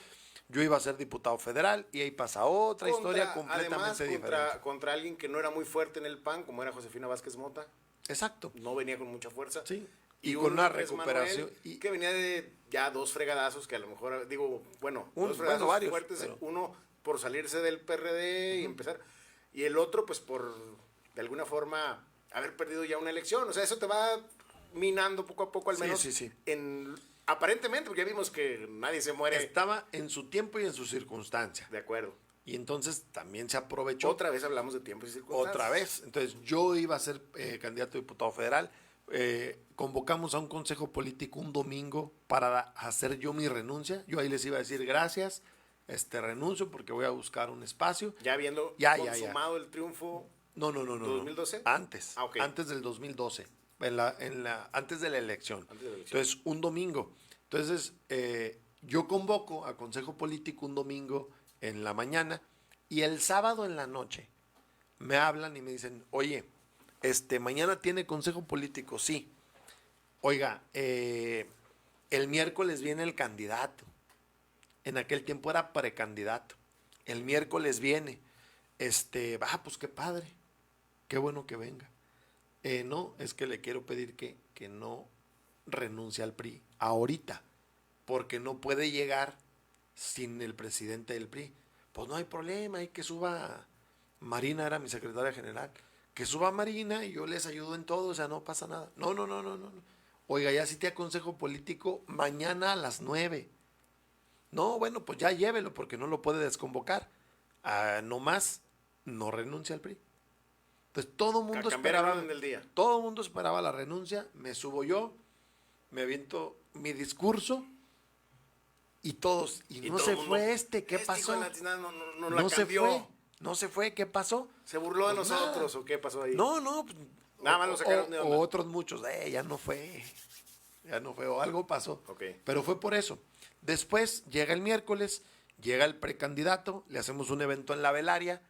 Yo iba a ser diputado federal y ahí pasa otra historia completamente diferente. Contra alguien que no era muy fuerte en el PAN, como era Josefina Vázquez Mota. Exacto. No venía con mucha fuerza. Sí. Y con una recuperación. Manuel, que venía de ya 2 fregadazos, que a lo mejor, dos fregadazos varios, fuertes. Pero... Uno por salirse del PRD y empezar. Y el otro, pues por, de alguna forma, haber perdido ya una elección. O sea, eso te va minando poco a poco, al menos. Sí. Aparentemente, porque ya vimos que nadie se muere. Estaba en su tiempo y en su circunstancia. De acuerdo. Y entonces también se aprovechó. Otra vez hablamos de tiempo y circunstancias. Otra vez. Entonces yo iba a ser candidato a diputado federal. Convocamos a un consejo político un domingo para hacer yo mi renuncia. Yo ahí les iba a decir gracias, renuncio porque voy a buscar un espacio. Ya habiendo consumado el triunfo. No. ¿2012? Antes. Okay. Antes del 2012. Antes de la elección. Entonces, un domingo. Entonces, yo convoco a Consejo Político un domingo en la mañana y el sábado en la noche me hablan y me dicen, oye, mañana tiene Consejo Político, sí. Oiga, el miércoles viene el candidato. En aquel tiempo era precandidato. El miércoles viene. Pues qué padre. Qué bueno que venga. No, es que le quiero pedir que no renuncie al PRI ahorita, porque no puede llegar sin el presidente del PRI. Pues no hay problema, hay que suba Marina, era mi secretaria general, que suba Marina y yo les ayudo en todo, o sea, no pasa nada. No. Oiga, ya cité a Consejo Político mañana a las 9. No, bueno, pues ya llévelo porque no lo puede desconvocar. No más, no renuncia al PRI. Entonces todo el mundo esperaba, todo el mundo esperaba la renuncia, me subo yo, me aviento mi discurso y todos, y no se fue ¿qué pasó? No se fue, ¿qué pasó? ¿Se burló de nosotros o qué pasó ahí? No, pues, nada más lo sacaron de onda. O otros muchos, ya no fue, o algo pasó. Okay. Pero fue por eso. Después llega el miércoles, llega el precandidato, le hacemos un evento en la Velaria,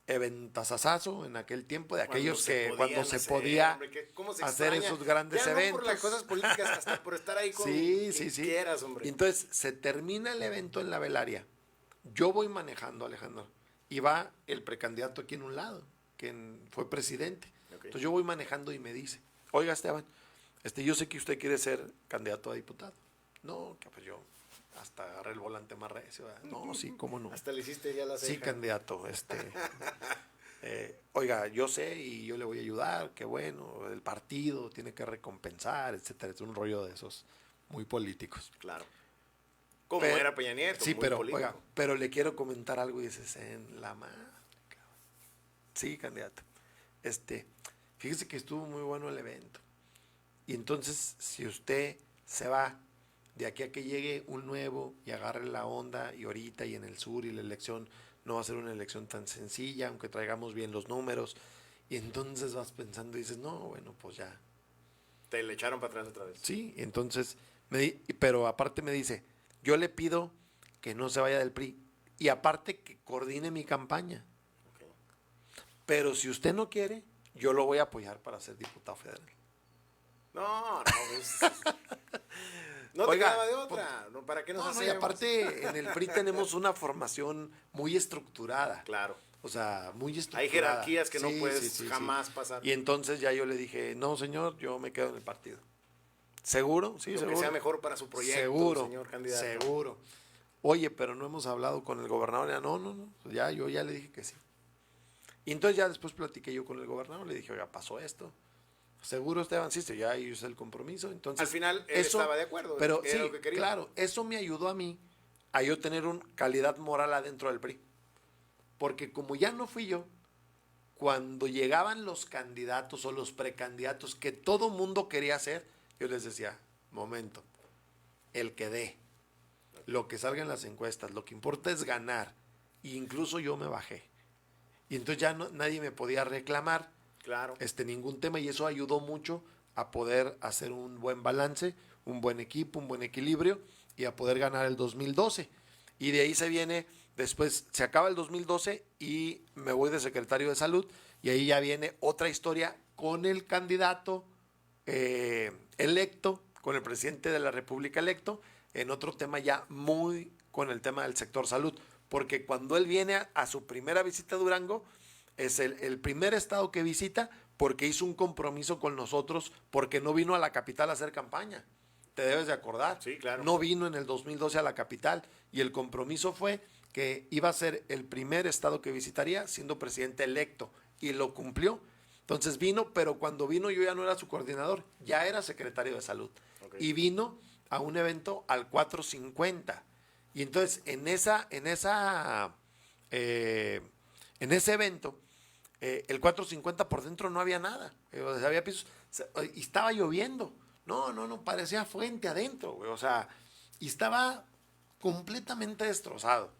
eventazazazo en aquel tiempo, de aquellos que cuando se podía hacer esos grandes ya eventos. No por las cosas políticas, hasta por estar ahí con sí. quieras, hombre. Y entonces se termina el evento en la Velaria. Yo voy manejando, Alejandro, y va el precandidato aquí en un lado, que fue presidente. Okay. Entonces yo voy manejando y me dice, oiga, Esteban, yo sé que usted quiere ser candidato a diputado. No, que pues yo hasta agarré el volante más recio. No, sí, cómo no. Hasta le hiciste ya la ceja. Sí, candidato. Oiga, yo sé y yo le voy a ayudar, qué bueno, el partido tiene que recompensar, etcétera. Es un rollo de esos muy políticos. Claro. Como era Peña Nieto. Sí, pero, oiga, pero le quiero comentar algo y dices, en la madre. Sí, candidato. Fíjese que estuvo muy bueno el evento. Y entonces, si usted se va de aquí a que llegue un nuevo y agarre la onda y ahorita y en el sur y la elección no va a ser una elección tan sencilla, aunque traigamos bien los números, y entonces vas pensando y dices, no, bueno, pues ya. Te le echaron para atrás otra vez. Sí, entonces, pero aparte me dice, yo le pido que no se vaya del PRI y aparte que coordine mi campaña. Okay. Pero si usted no quiere, yo lo voy a apoyar para ser diputado federal. No, pues, no te quedaba de otra. ¿Para qué nos hacemos? Y aparte, en el PRI tenemos una formación muy estructurada. Claro. O sea, muy estructurada. Hay jerarquías que no puedes jamás pasar. Y entonces ya yo le dije, no, señor, yo me quedo en el partido. ¿Seguro? Sí, seguro. Que sea mejor para su proyecto, seguro, señor candidato. Seguro. Oye, pero no hemos hablado con el gobernador. No. Yo ya le dije que sí. Y entonces ya después platiqué yo con el gobernador. Le dije, oiga, pasó esto. ¿Seguro, Esteban? Sí, ya hice el compromiso. Entonces, al final él estaba de acuerdo. Pero sí, lo que quería. Claro, eso me ayudó a mí a yo tener una calidad moral adentro del PRI. Porque como ya no fui yo, cuando llegaban los candidatos o los precandidatos que todo mundo quería hacer, yo les decía, momento, el que dé, lo que salga en las encuestas, lo que importa es ganar. E incluso yo me bajé. Y entonces ya nadie me podía reclamar. Claro. Ningún tema, y eso ayudó mucho a poder hacer un buen balance, un buen equipo, un buen equilibrio y a poder ganar el 2012. Y de ahí se viene, después se acaba el 2012 y me voy de secretario de salud y ahí ya viene otra historia con el candidato electo, con el presidente de la República electo, en otro tema ya muy con el tema del sector salud, porque cuando él viene a su primera visita a Durango, es el primer estado que visita porque hizo un compromiso con nosotros, porque no vino a la capital a hacer campaña. Te debes de acordar. Sí, claro. No vino en el 2012 a la capital y el compromiso fue que iba a ser el primer estado que visitaría siendo presidente electo y lo cumplió. Entonces vino, pero cuando vino yo ya no era su coordinador, ya era secretario de salud. Okay. Y vino a un evento al 450. Y entonces en ese evento, el 450 por dentro no había nada, había pisos, y estaba lloviendo, no, parecía fuente adentro, güey, o sea, y estaba completamente destrozado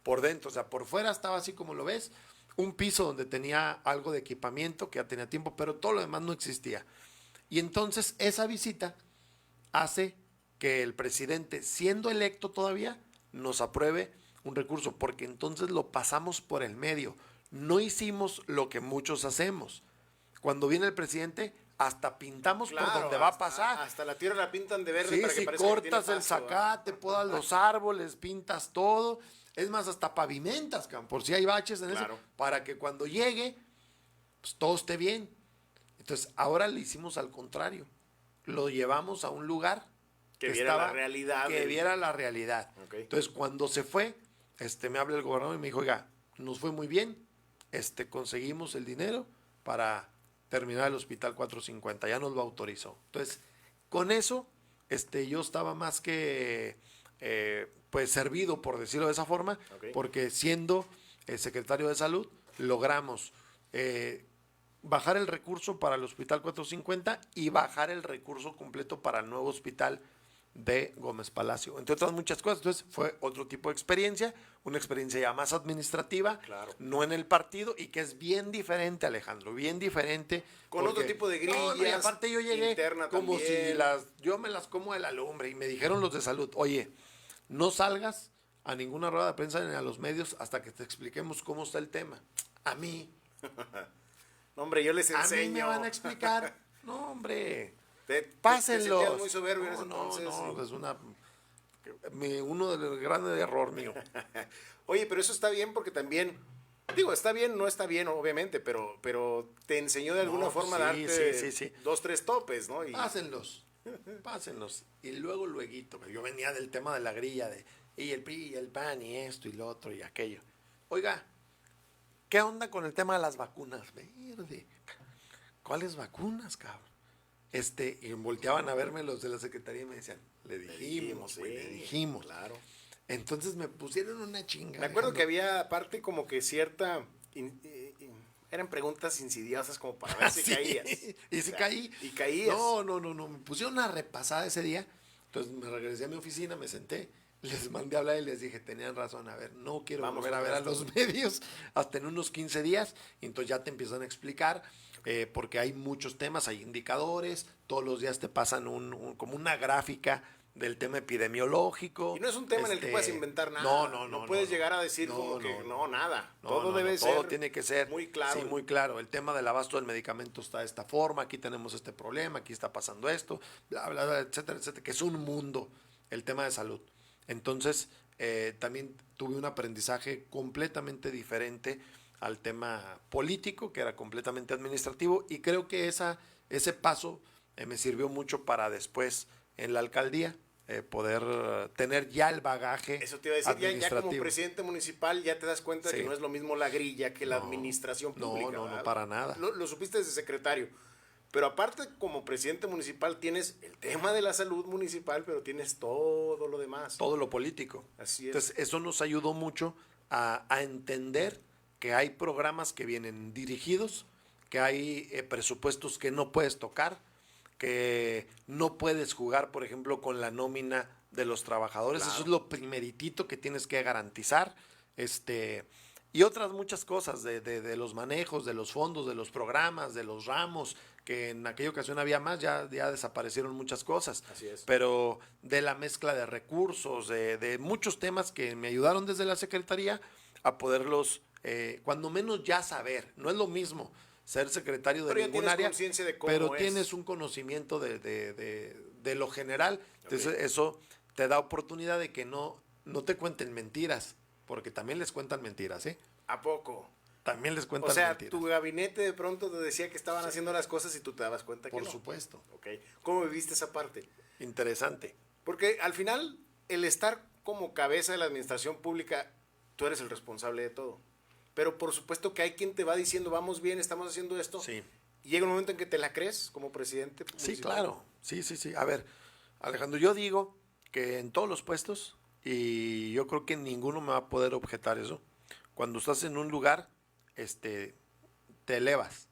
por dentro, o sea, por fuera estaba así como lo ves, un piso donde tenía algo de equipamiento que ya tenía tiempo, pero todo lo demás no existía. Y entonces esa visita hace que el presidente, siendo electo todavía, nos apruebe un recurso, porque entonces lo pasamos por el medio. No hicimos lo que muchos hacemos. Cuando viene el presidente, hasta pintamos por donde va a pasar. Hasta la tierra la pintan de verde Sí, para que si parezca que tiene cortas el pasto, zacate, podas los árboles, pintas todo. Es más, hasta pavimentas, por si hay baches en Claro. eso, para que cuando llegue, pues todo esté bien. Entonces, ahora le hicimos al contrario. Lo llevamos a un lugar que viera la realidad. Que viera la realidad. Okay. Entonces, cuando se fue, me habla el gobernador y me dijo, oiga, nos fue muy bien, conseguimos el dinero para terminar el hospital 450, ya nos lo autorizó. Entonces, con eso, yo estaba más que pues servido, por decirlo de esa forma, Okay. porque siendo secretario de salud, logramos bajar el recurso para el hospital 450 y bajar el recurso completo para el nuevo hospital de Gómez Palacio, entre otras muchas cosas. Entonces fue otro tipo de experiencia, una experiencia ya más administrativa, claro, no en el partido, y que es bien diferente, Alejandro, bien diferente. Con otro tipo de grillas. No, y aparte yo llegué como también. si yo me las como de la lumbre, y me dijeron los de salud, oye, no salgas a ninguna rueda de prensa ni a los medios hasta que te expliquemos cómo está el tema. A mí. No, hombre, yo les enseño. A mí me van a explicar. No, hombre. Pásenlo. Pásenlos. Muy soberbio en ese No, entonces. es uno de los grandes error mío. Oye, pero eso está bien porque también, digo, está bien, no está bien, obviamente, pero te enseñó de alguna forma a darte 2, 3 topes, ¿no? Pásenlos. Y luego, yo venía del tema de la grilla, y el PRI, y el PAN, y esto, y lo otro, y aquello. Oiga, ¿qué onda con el tema de las vacunas? Verde. ¿Cuáles vacunas, cabrón? Y volteaban a verme los de la secretaría y me decían, le dijimos. Claro. Entonces me pusieron una chinga. Me acuerdo que había aparte como que cierta... eran preguntas insidiosas como para ver si caías. Y si caí. Y caías. No. Me pusieron una repasada ese día. Entonces me regresé a mi oficina, me senté, les mandé a hablar y les dije, tenían razón, a ver, no quiero volver a ver a los medios hasta en unos 15 días. Y entonces ya te empiezan a explicar. Porque hay muchos temas, hay indicadores, todos los días te pasan como una gráfica del tema epidemiológico. Y no es un tema en el que puedas inventar nada. No puedes llegar a decir nada. Todo debe ser. Todo tiene que ser muy claro. Sí, muy claro. El tema del abasto del medicamento está de esta forma, aquí tenemos este problema, aquí está pasando esto, bla, bla, bla, etcétera, etcétera, que es un mundo el tema de salud. Entonces, también tuve un aprendizaje completamente diferente al tema político, que era completamente administrativo, y creo que ese paso me sirvió mucho para después en la alcaldía poder tener ya el bagaje. Eso te iba a decir, ya como presidente municipal ya te das cuenta que no es lo mismo la grilla que la administración pública. No, para nada. Lo supiste desde secretario, pero aparte como presidente municipal tienes el tema de la salud municipal, pero tienes todo lo demás. Todo lo político. Así es. Entonces eso nos ayudó mucho a entender que hay programas que vienen dirigidos, que hay presupuestos que no puedes tocar, que no puedes jugar, por ejemplo, con la nómina de los trabajadores. Claro. Eso es lo primeritito que tienes que garantizar. Y otras muchas cosas de los manejos, de los fondos, de los programas, de los ramos, que en aquella ocasión había más, ya desaparecieron muchas cosas. Así es. Pero de la mezcla de recursos, de muchos temas que me ayudaron desde la Secretaría a poderlos... cuando menos ya saber, no es lo mismo ser secretario de ningún área, pero tienes un conocimiento de lo general. Entonces eso te da oportunidad de que no te cuenten mentiras, porque también les cuentan mentiras, ¿eh? ¿A poco? También les cuentan mentiras. O sea, tu gabinete de pronto te decía que estaban haciendo las cosas y tú te dabas cuenta que no. Por supuesto. Okay. ¿Cómo viviste esa parte? Interesante. Porque al final, el estar como cabeza de la administración pública, tú eres el responsable de todo. Pero por supuesto que hay quien te va diciendo, vamos bien, estamos haciendo esto. Sí. Y llega un momento en que te la crees como presidente municipal. Sí, claro. Sí. A ver, Alejandro, yo digo que en todos los puestos, y yo creo que ninguno me va a poder objetar eso, cuando estás en un lugar, te elevas.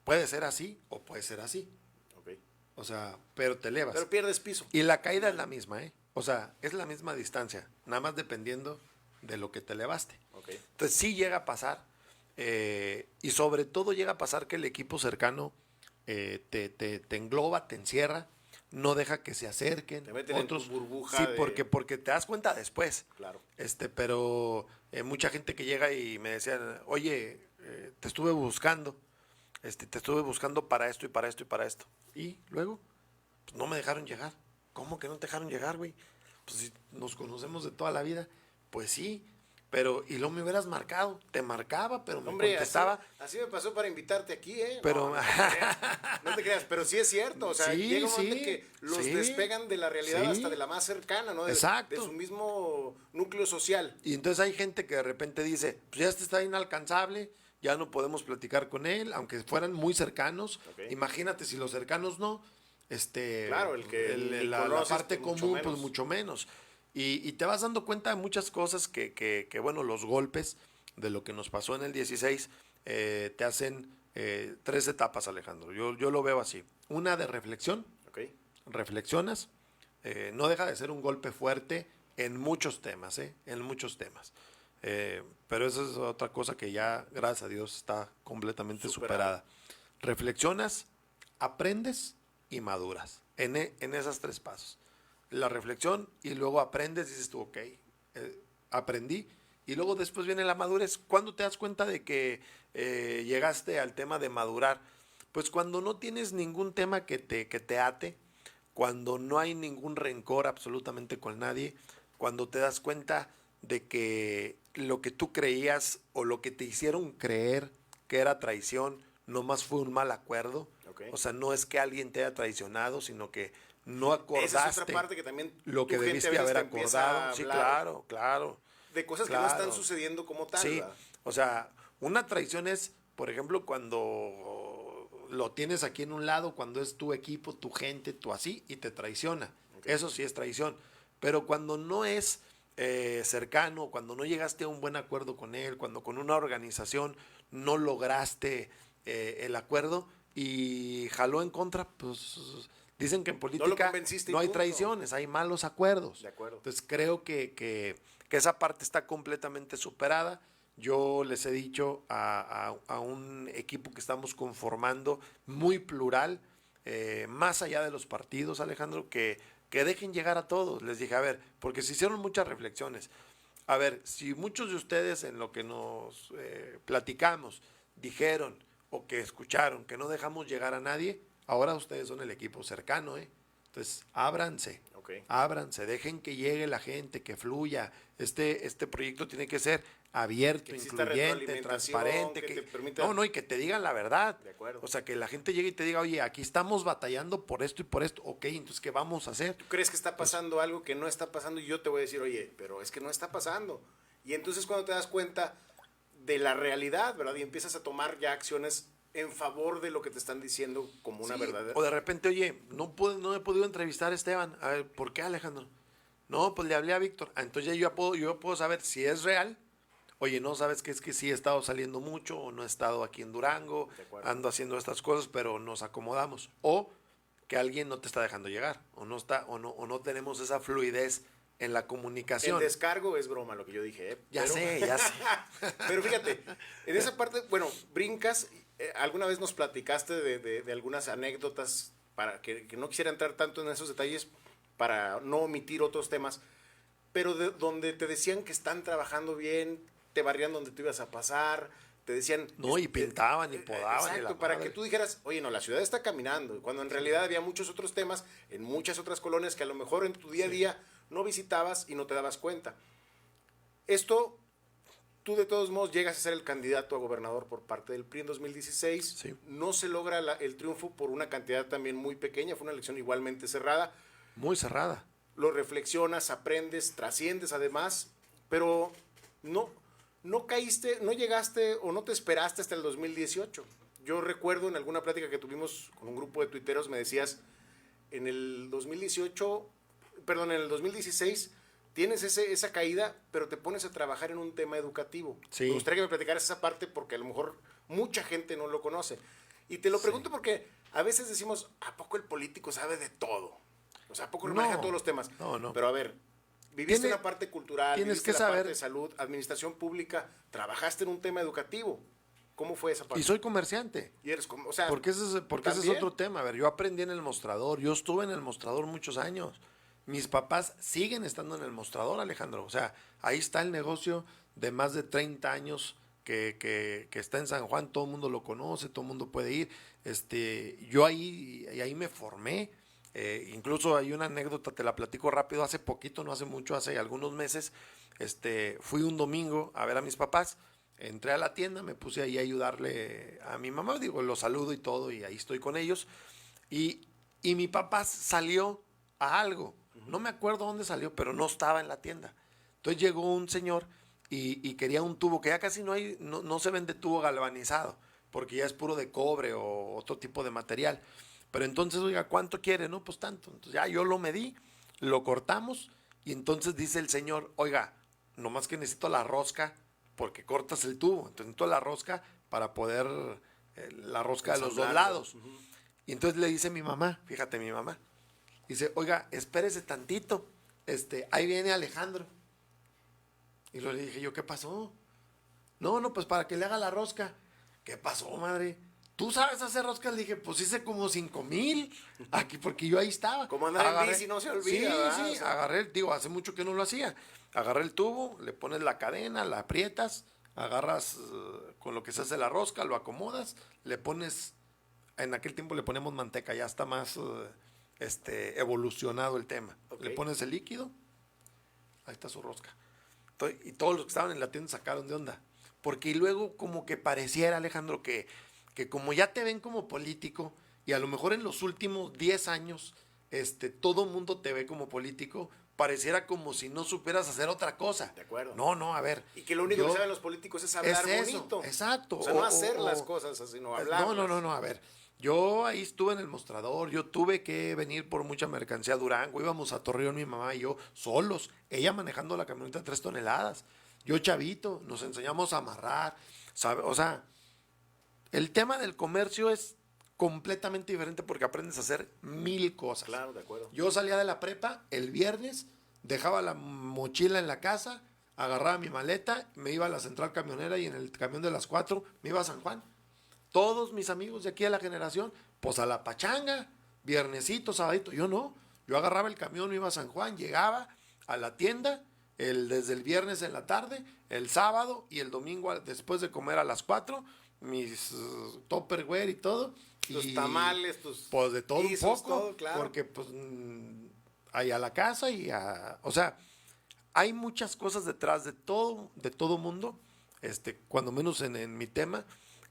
Puede ser así o puede ser así. Okay. O sea, pero te elevas. Pero pierdes piso. Y la caída es la misma, ¿eh? O sea, es la misma distancia, nada más dependiendo de lo que te elevaste. Okay. Entonces sí llega a pasar, y sobre todo llega a pasar que el equipo cercano te engloba, te encierra, no deja que se acerquen. Te meten otros, en tu burbuja. Sí, porque te das cuenta después. Claro. Pero mucha gente que llega y me decían, oye, te estuve buscando, te estuve buscando para esto y para esto y para esto. Y luego, pues no me dejaron llegar. ¿Cómo que no te dejaron llegar, güey? Pues si nos conocemos de toda la vida. Pues sí, pero y luego me hubieras marcado. Te marcaba, pero me contestaba. Así me pasó para invitarte aquí, ¿eh? Pero no te creas, pero sí es cierto. O sea, sí, llega un momento en que los despegan de la realidad hasta de la más cercana, ¿no? Exacto. De su mismo núcleo social. Y entonces hay gente que de repente dice, pues ya está inalcanzable, ya no podemos platicar con él, aunque fueran muy cercanos. Okay. Imagínate si los cercanos no, claro, el que la parte común, pues mucho menos. Y te vas dando cuenta de muchas cosas que bueno, los golpes de lo que nos pasó en el 16 te hacen 3 etapas, Alejandro. Yo lo veo así. Una de reflexión. Okay. Reflexionas. No deja de ser un golpe fuerte en muchos temas, en muchos temas. Pero esa es otra cosa que ya, gracias a Dios, está completamente superada. Reflexionas, aprendes y maduras en esas 3 pasos. La reflexión y luego aprendes, dices tú, ok, aprendí. Y luego después viene la madurez. ¿Cuándo te das cuenta de que llegaste al tema de madurar? Pues cuando no tienes ningún tema que te ate, cuando no hay ningún rencor absolutamente con nadie, cuando te das cuenta de que lo que tú creías o lo que te hicieron creer que era traición, nomás fue un mal acuerdo. Okay. O sea, no es que alguien te haya traicionado, sino que no acordaste. Esa es otra parte que también lo que debiste haber acordado. Sí, claro. De cosas que no están sucediendo como tal. Sí, ¿verdad? O sea, una traición es, por ejemplo, cuando lo tienes aquí en un lado, cuando es tu equipo, tu gente, tu así, y te traiciona. Okay. Eso sí es traición. Pero cuando no es cercano, cuando no llegaste a un buen acuerdo con él, cuando con una organización no lograste el acuerdo y jaló en contra, pues dicen que en política no hay traiciones, hay malos acuerdos. De acuerdo. Entonces creo que esa parte está completamente superada. Yo les he dicho a un equipo que estamos conformando muy plural, más allá de los partidos, Alejandro, que dejen llegar a todos. Les dije, a ver, porque se hicieron muchas reflexiones. A ver, si muchos de ustedes en lo que nos platicamos dijeron o que escucharon que no dejamos llegar a nadie, ahora ustedes son el equipo cercano, ¿eh? Entonces, ábranse, ábranse, dejen que llegue la gente, que fluya. Este proyecto tiene que ser abierto, incluyente, transparente. Y que te digan la verdad. De acuerdo. O sea, que la gente llegue y te diga, oye, aquí estamos batallando por esto y por esto. Ok, entonces, ¿qué vamos a hacer? ¿Tú crees que está pasando algo que no está pasando? Y yo te voy a decir, oye, pero es que no está pasando. Y entonces cuando te das cuenta de la realidad, ¿verdad? Y empiezas a tomar ya acciones en favor de lo que te están diciendo como una verdadera. O de repente, oye, no he podido entrevistar a Esteban. A ver, ¿por qué, Alejandro? No, pues le hablé a Víctor. Entonces yo puedo saber si es real. Oye, no, sabes que es que sí he estado saliendo mucho o no he estado aquí en Durango, ando haciendo estas cosas, pero nos acomodamos. O que alguien no te está dejando llegar, o no tenemos esa fluidez en la comunicación. El descargo es broma lo que yo dije, ¿eh? Ya sé. Pero fíjate, en esa parte, bueno, brincas. Alguna vez nos platicaste de algunas anécdotas para que no quisiera entrar tanto en esos detalles para no omitir otros temas, pero donde te decían que están trabajando bien, te barrían donde tú ibas a pasar, te decían... No, y pintaban y podaban. Exacto, para que tú dijeras, oye, no, la ciudad está caminando, cuando en realidad había muchos otros temas en muchas otras colonias que a lo mejor en tu día a día no visitabas y no te dabas cuenta. Esto... Tú de todos modos llegas a ser el candidato a gobernador por parte del PRI en 2016. Sí. No se logra el triunfo por una cantidad también muy pequeña. Fue una elección igualmente cerrada. Muy cerrada. Lo reflexionas, aprendes, trasciendes además, pero no caíste, no llegaste o no te esperaste hasta el 2018. Yo recuerdo en alguna plática que tuvimos con un grupo de tuiteros, me decías, en el 2016... tienes esa caída, pero te pones a trabajar en un tema educativo. Sí. Me gustaría que me platicaras esa parte porque a lo mejor mucha gente no lo conoce. Y te lo pregunto porque a veces decimos, ¿a poco el político sabe de todo? O sea, ¿a poco maneja todos los temas? No. Pero a ver, viviste una parte cultural, tienes viviste que la saber. parte de salud, administración pública, trabajaste en un tema educativo. ¿Cómo fue esa parte? Y soy comerciante. Y eres como, o sea, Porque ese es otro tema. A ver, yo aprendí en el mostrador. Yo estuve en el mostrador muchos años. Mis papás siguen estando en el mostrador, Alejandro. O sea, ahí está el negocio de más de 30 años que está en San Juan. Todo el mundo lo conoce, todo el mundo puede ir. Yo ahí me formé. Incluso hay una anécdota, te la platico rápido. Hace poquito, no hace mucho, hace algunos meses, fui un domingo a ver a mis papás. Entré a la tienda, me puse ahí a ayudarle a mi mamá, digo, los saludo y todo, y ahí estoy con ellos. Y mi papá salió a algo, no me acuerdo dónde salió, pero no estaba en la tienda. Entonces llegó un señor y quería un tubo, que ya casi no se vende tubo galvanizado, porque ya es puro de cobre o otro tipo de material. Pero entonces, oiga, ¿cuánto quiere? No, pues tanto. Entonces ya yo lo medí, lo cortamos, y entonces dice el señor, oiga, nomás que necesito la rosca, porque cortas el tubo, entonces necesito la rosca para poder, la rosca de los dos lados. Y entonces le dice mi mamá, fíjate mi mamá, dice, oiga, espérese tantito, ahí viene Alejandro. Y le dije yo, ¿qué pasó? No, pues para que le haga la rosca. ¿Qué pasó, madre? ¿Tú sabes hacer roscas? Le dije, pues hice como 5,000 aquí, porque yo ahí estaba. Como andar en bici no se olvida. Sí, o sea, agarré, digo, hace mucho que no lo hacía. Agarré el tubo, le pones la cadena, la aprietas, agarras con lo que se hace la rosca, lo acomodas, le pones, en aquel tiempo le ponemos manteca, ya está más evolucionado el tema. Okay. Le pones el líquido, ahí está su rosca. Y todos los que estaban en la tienda sacaron de onda. Porque luego como que pareciera, Alejandro, que como ya te ven como político, y a lo mejor en los últimos 10 años, todo mundo te ve como político, pareciera como si no supieras hacer otra cosa. De acuerdo. No, a ver. Y que lo único que saben los políticos es hablar bonito. Exacto. O sea, no hacer las cosas, sino hablar. No, a ver. Yo ahí estuve en el mostrador, yo tuve que venir por mucha mercancía a Durango, íbamos a Torreón mi mamá y yo solos, ella manejando la camioneta de 3 toneladas, yo chavito, nos enseñamos a amarrar, ¿sabe? O sea, el tema del comercio es completamente diferente porque aprendes a hacer 1000 cosas. Claro, de acuerdo. Yo salía de la prepa el viernes, dejaba la mochila en la casa, agarraba mi maleta, me iba a la central camionera y en el camión de las 4 me iba a San Juan. Todos mis amigos de aquí a la generación, pues a la pachanga, viernesito, sabadito. Yo no, yo agarraba el camión, me iba a San Juan, llegaba a la tienda desde el viernes en la tarde, el sábado y el domingo después de comer a las 4, mis Tupperware y todo. Tus tamales, pues de todo un poco, todo, claro. Porque pues ahí a la casa o sea, hay muchas cosas detrás de todo mundo, cuando menos en mi tema,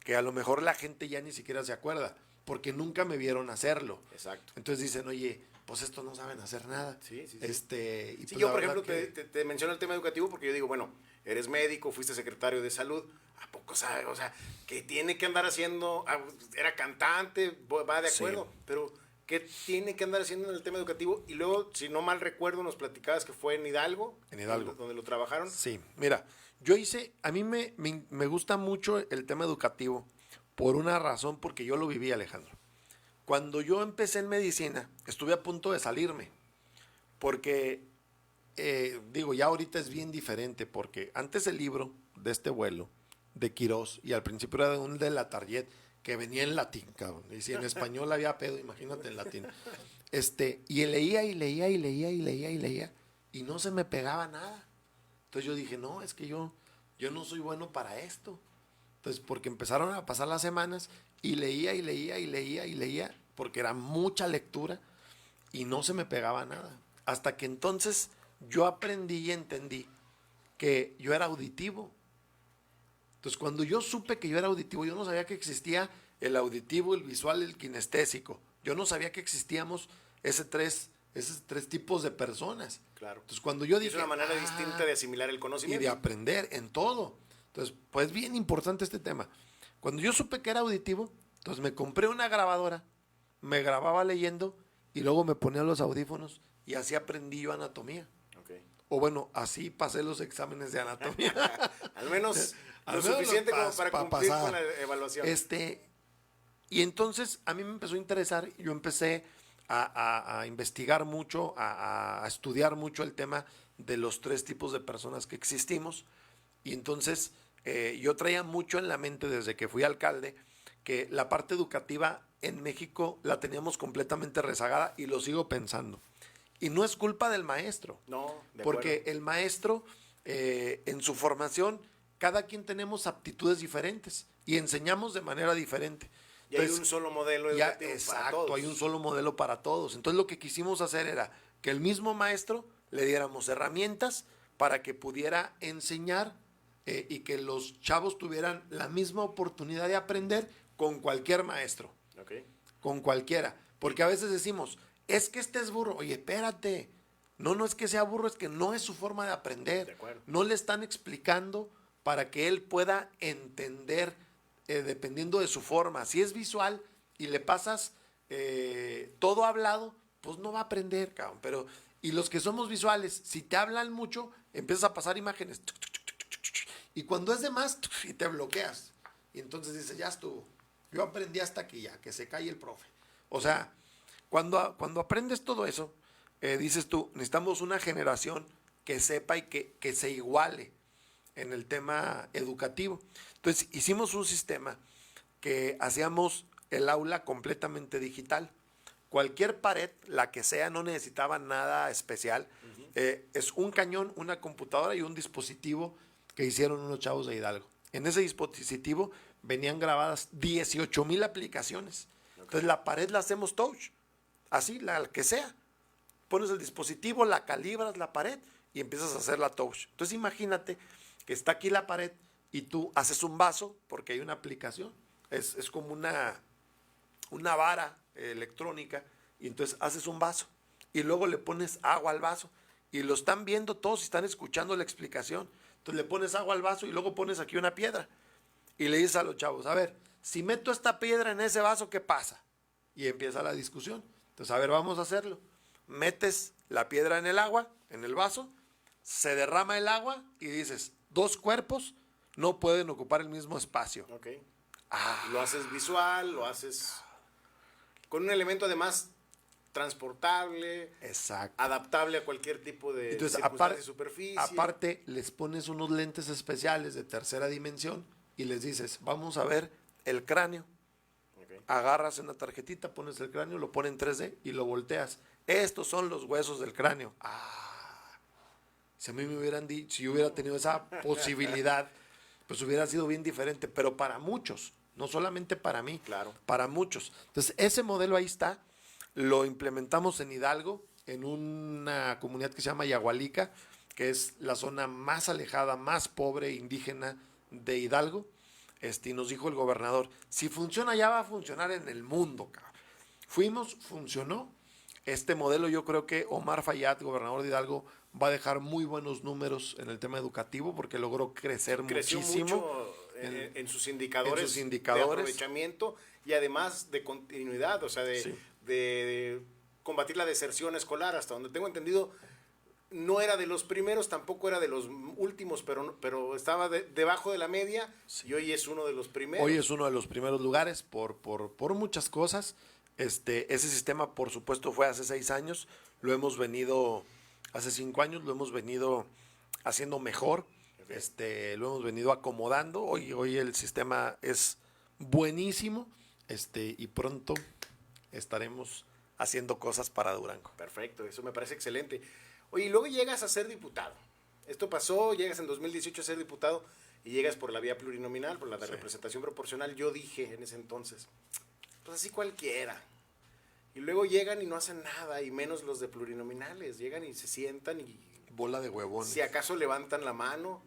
que a lo mejor la gente ya ni siquiera se acuerda, porque nunca me vieron hacerlo. Exacto. Entonces dicen, oye, pues estos no saben hacer nada. Sí. Y sí, pues yo, por ejemplo, te menciono el tema educativo porque yo digo, bueno, eres médico, fuiste secretario de salud, ¿a poco sabes? O sea, ¿qué tiene que andar haciendo? Era cantante, va de acuerdo, sí. Pero ¿qué tiene que andar haciendo en el tema educativo? Y luego, si no mal recuerdo, nos platicabas que fue en Hidalgo. En Hidalgo. Donde lo trabajaron. Sí, mira, a mí me gusta mucho el tema educativo por una razón, porque yo lo viví, Alejandro. Cuando yo empecé en medicina, estuve a punto de salirme, porque, ya ahorita es bien diferente, porque antes el libro de este vuelo, de Quirós, y al principio era un de la Target, que venía en latín, cabrón, y si en español había pedo, imagínate en latín. Y leía, y no se me pegaba nada. Entonces yo dije, no, es que yo no soy bueno para esto. Entonces, porque empezaron a pasar las semanas y leía, porque era mucha lectura y no se me pegaba nada. Hasta que entonces yo aprendí y entendí que yo era auditivo. Entonces, cuando yo supe que yo era auditivo, yo no sabía que existía el auditivo, el visual, el kinestésico. Yo no sabía que existíamos esos tres tipos de personas. Claro. Entonces, cuando yo dije, es una manera distinta de asimilar el conocimiento. Y de aprender en todo. Entonces, pues bien importante este tema. Cuando yo supe que era auditivo, entonces me compré una grabadora, me grababa leyendo y luego me ponía los audífonos y así aprendí yo anatomía. Okay. O bueno, así pasé los exámenes de anatomía. Al menos lo suficiente como para cumplir pasar con la evaluación. Y entonces a mí me empezó a interesar, yo empecé a investigar mucho, a estudiar mucho el tema de los 3 tipos de personas que existimos. Y entonces yo traía mucho en la mente desde que fui alcalde que la parte educativa en México la teníamos completamente rezagada y lo sigo pensando. Y no es culpa del maestro. No, de porque acuerdo. el maestro, en su formación, cada quien tenemos aptitudes diferentes y enseñamos de manera diferente. Y hay un solo modelo Ya, educativo para exacto, todos. hay un solo modelo para todos. Entonces lo que quisimos hacer era que el mismo maestro le diéramos herramientas para que pudiera enseñar, y que los chavos tuvieran la misma oportunidad de aprender con cualquier maestro, Ok. con cualquiera. Porque a veces decimos, es que este es burro. Oye, espérate. No, no es que sea burro, es que no es su forma de aprender. De acuerdo. No le están explicando para que él pueda entender, dependiendo de su forma. Si es visual y le pasas todo hablado, pues no va a aprender, cabrón. Pero, y los que somos visuales, si te hablan mucho, empiezas a pasar imágenes. Y cuando es de más, y te bloqueas. Y entonces dices, ya estuvo. Yo aprendí hasta aquí ya, que se calle el profe. O sea, cuando aprendes todo eso, dices tú, necesitamos una generación que sepa y que se iguale en el tema educativo. Entonces, hicimos un sistema que hacíamos el aula completamente digital. Cualquier pared, la que sea, no necesitaba nada especial. Es un cañón, una computadora y un dispositivo que hicieron unos chavos de Hidalgo. En ese dispositivo venían grabadas 18,000 aplicaciones. Entonces la pared la hacemos touch, así, la que sea. Pones el dispositivo, la calibras la pared y empiezas a hacer la touch. Entonces imagínate que está aquí la pared y tú haces un vaso, porque hay una aplicación. Es como una vara electrónica, y entonces haces un vaso y luego le pones agua al vaso y lo están viendo todos y están escuchando la explicación. Entonces le pones agua al vaso y luego pones aquí una piedra y le dices a los chavos, a ver, si meto esta piedra en ese vaso, ¿qué pasa? Y empieza la discusión. Entonces, a ver, vamos a hacerlo. Metes la piedra en el agua, en el vaso, se derrama el agua y dices, dos cuerpos no pueden ocupar el mismo espacio. Ok. Lo haces visual, lo haces con un elemento además transportable, Exacto. adaptable a cualquier tipo de Entonces, circunstancia y superficie. aparte, les pones unos lentes especiales de tercera dimensión y les dices, vamos a ver el cráneo. Okay. Agarras una tarjetita, pones el cráneo, lo pones en 3D y lo volteas. Estos son los huesos del cráneo. Si a mí me hubieran dicho, si yo hubiera tenido esa posibilidad, pues hubiera sido bien diferente. Pero para muchos, no solamente para mí, Claro. para muchos. Entonces, ese modelo ahí está. Lo implementamos en Hidalgo, en una comunidad que se llama Yagualica, que es la zona más alejada, más pobre, indígena de Hidalgo. Y nos dijo el gobernador, si funciona ya va a funcionar en el mundo, cabrón. Fuimos, funcionó. Este modelo yo creo que Omar Fayad, gobernador de Hidalgo, va a dejar muy buenos números en el tema educativo porque logró creció muchísimo mucho en sus indicadores, en sus indicadores de aprovechamiento y además de continuidad, o sea, de combatir la deserción escolar. Hasta donde tengo entendido, no era de los primeros, tampoco era de los últimos, pero estaba debajo de la media, y hoy es uno de los primeros. Hoy es uno de los primeros lugares por muchas cosas. Ese sistema, por supuesto, fue hace 6 años. Lo hemos venido, hace 5 años, lo hemos venido haciendo mejor. Lo hemos venido acomodando. Hoy el sistema es buenísimo. Y pronto estaremos haciendo cosas para Durango. Perfecto, eso me parece excelente. Oye, y luego llegas a ser diputado. Esto pasó, llegas en 2018 a ser diputado y llegas por la vía plurinominal, por la de representación proporcional. Yo dije en ese entonces, pues así cualquiera. Y luego llegan y no hacen nada, y menos los de plurinominales. Llegan y se sientan y bola de huevones. Si acaso levantan la mano,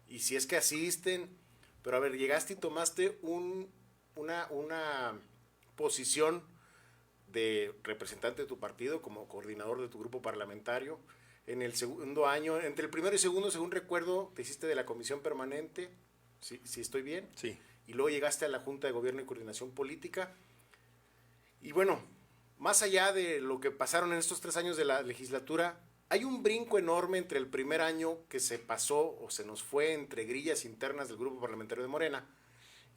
y si es que asisten. Pero a ver, llegaste y tomaste una posición de representante de tu partido como coordinador de tu grupo parlamentario. En el segundo año, entre el primero y segundo, según recuerdo, te hiciste de la comisión permanente, ¿sí estoy bien? Sí. Y luego llegaste a la Junta de Gobierno y Coordinación Política. Y bueno, más allá de lo que pasaron en estos 3 años de la legislatura, hay un brinco enorme entre el primer año que se pasó o se nos fue entre grillas internas del grupo parlamentario de Morena,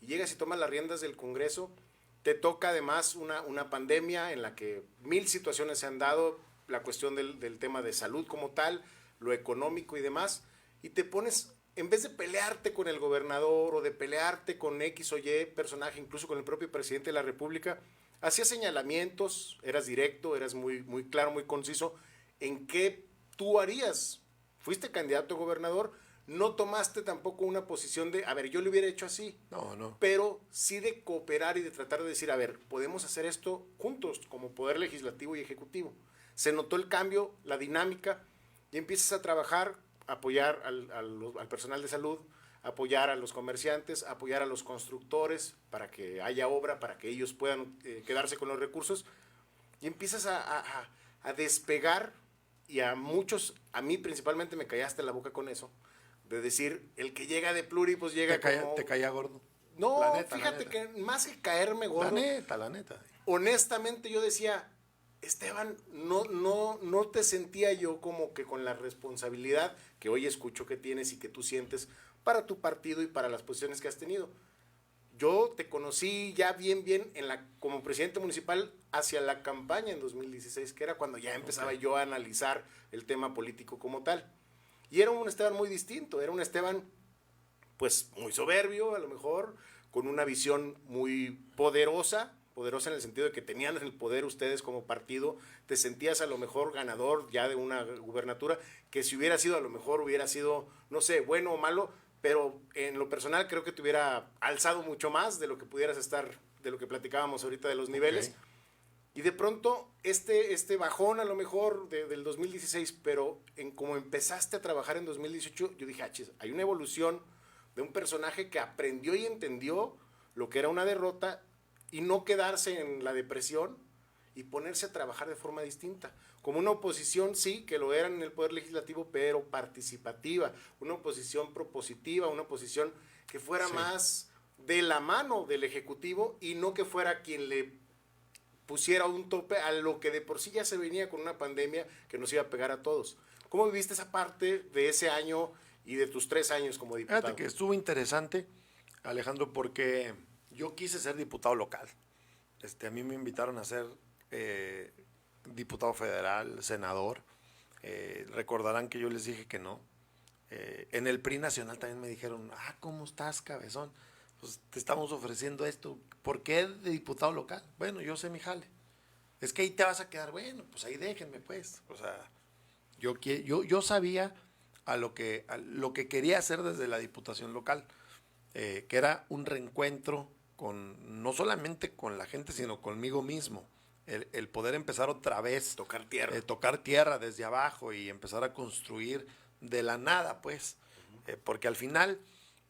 y llegas y tomas las riendas del Congreso. Te toca además una pandemia en la que 1000 situaciones se han dado, la cuestión del tema de salud como tal, lo económico y demás, y te pones en vez de pelearte con el gobernador o de pelearte con X o Y personaje, incluso con el propio presidente de la República, hacías señalamientos, eras directo, eras muy, muy claro, muy conciso en qué tú harías. Fuiste candidato a gobernador, no tomaste tampoco una posición de, a ver, yo le hubiera hecho así. No, no. Pero sí de cooperar y de tratar de decir, a ver, podemos hacer esto juntos como poder legislativo y ejecutivo. Se notó el cambio, la dinámica, y empiezas a trabajar, apoyar al personal de salud, apoyar a los comerciantes, apoyar a los constructores para que haya obra, para que ellos puedan quedarse con los recursos, y empiezas a despegar, y a muchos, a mí principalmente me callaste la boca con eso, de decir, el que llega de pluri, pues llega como... Te caía gordo. No, La neta, fíjate la que más que caerme gordo, la neta. honestamente yo decía, Esteban, no te sentía yo como que con la responsabilidad que hoy escucho que tienes y que tú sientes para tu partido y para las posiciones que has tenido. Yo te conocí ya bien como presidente municipal hacia la campaña en 2016, que era cuando ya empezaba yo a analizar el tema político como tal. Y era un Esteban muy distinto, era un Esteban pues muy soberbio a lo mejor, con una visión muy poderosa en el sentido de que tenían el poder ustedes como partido, te sentías a lo mejor ganador ya de una gubernatura, que si hubiera sido a lo mejor hubiera sido, no sé, bueno o malo, pero en lo personal creo que te hubiera alzado mucho más de lo que pudieras estar, de lo que platicábamos ahorita de los niveles. Okay. Y de pronto este bajón a lo mejor del 2016, pero en como empezaste a trabajar en 2018, yo dije, hay una evolución de un personaje que aprendió y entendió lo que era una derrota y no quedarse en la depresión y ponerse a trabajar de forma distinta. Como una oposición, sí, que lo eran en el Poder Legislativo, pero participativa, una oposición propositiva, una oposición que fuera más de la mano del Ejecutivo y no que fuera quien le pusiera un tope a lo que de por sí ya se venía con una pandemia que nos iba a pegar a todos. ¿Cómo viviste esa parte de ese año y de tus 3 años como diputado? Fíjate que estuvo interesante, Alejandro, porque yo quise ser diputado local. A mí me invitaron a ser diputado federal, senador. Recordarán que yo les dije que no. En el PRI nacional también me dijeron, ¿cómo estás, cabezón? Pues te estamos ofreciendo esto. ¿Por qué de diputado local? Bueno, yo sé mi jale. Es que ahí te vas a quedar. Bueno, pues ahí déjenme, pues. O sea, yo sabía a lo que quería hacer desde la diputación local, que era un reencuentro no solamente con la gente, sino conmigo mismo. El poder empezar otra vez. Tocar tierra desde abajo y empezar a construir de la nada, pues. Porque al final,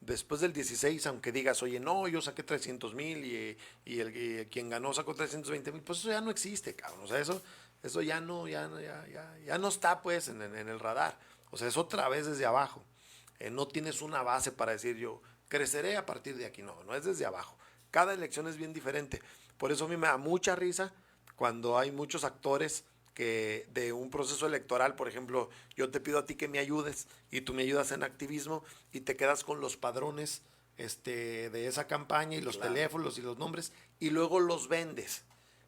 después del 16, aunque digas, oye, no, yo saqué 300,000 y quien ganó sacó 320,000, pues eso ya no existe, cabrón. O sea, eso ya no está, pues, en el radar. O sea, es otra vez desde abajo. No tienes una base para decir yo creceré a partir de aquí. No es desde abajo. Cada elección es bien diferente. Por eso a mí me da mucha risa cuando hay muchos actores que de un proceso electoral, por ejemplo, yo te pido a ti que me ayudes y tú me ayudas en activismo y te quedas con los padrones de esa campaña y los teléfonos y los nombres y luego los vendes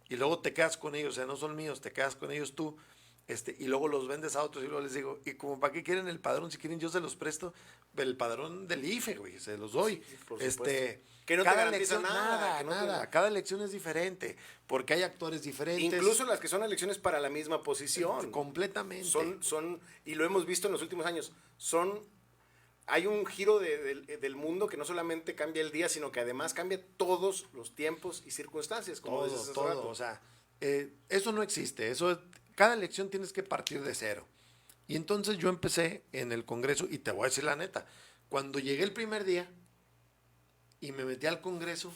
y luego te quedas con ellos, o sea, no son míos, te quedas con ellos tú. Y luego los vendes a otros y luego les digo, ¿y como para qué quieren el padrón? Si quieren yo se los presto, el padrón del IFE, güey, se los doy. Sí, por supuesto. Que no cada elección, nada. Cada elección es diferente, porque hay actores diferentes. Incluso las que son elecciones para la misma posición. Completamente. Son y lo hemos visto en los últimos años, hay un giro del mundo que no solamente cambia el día, sino que además cambia todos los tiempos y circunstancias. Como todo, o sea, eso no existe, cada elección tienes que partir de cero. Y entonces yo empecé en el Congreso, y te voy a decir la neta, cuando llegué el primer día y me metí al Congreso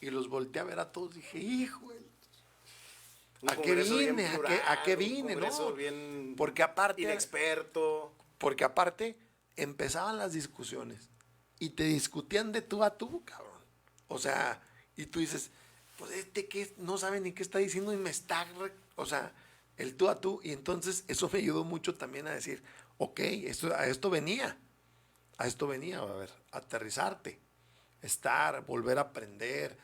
y los volteé a ver a todos, dije, hijo, ¿a qué vine? ¿A qué vine? ¿No? Bien porque aparte inexperto. Porque aparte empezaban las discusiones y te discutían de tú a tú, cabrón. O sea, y tú dices, pues que no sabe ni qué está diciendo y me está, o sea, el tú a tú, y entonces eso me ayudó mucho también a decir, ok, a esto venía, a ver, aterrizarte, volver a aprender,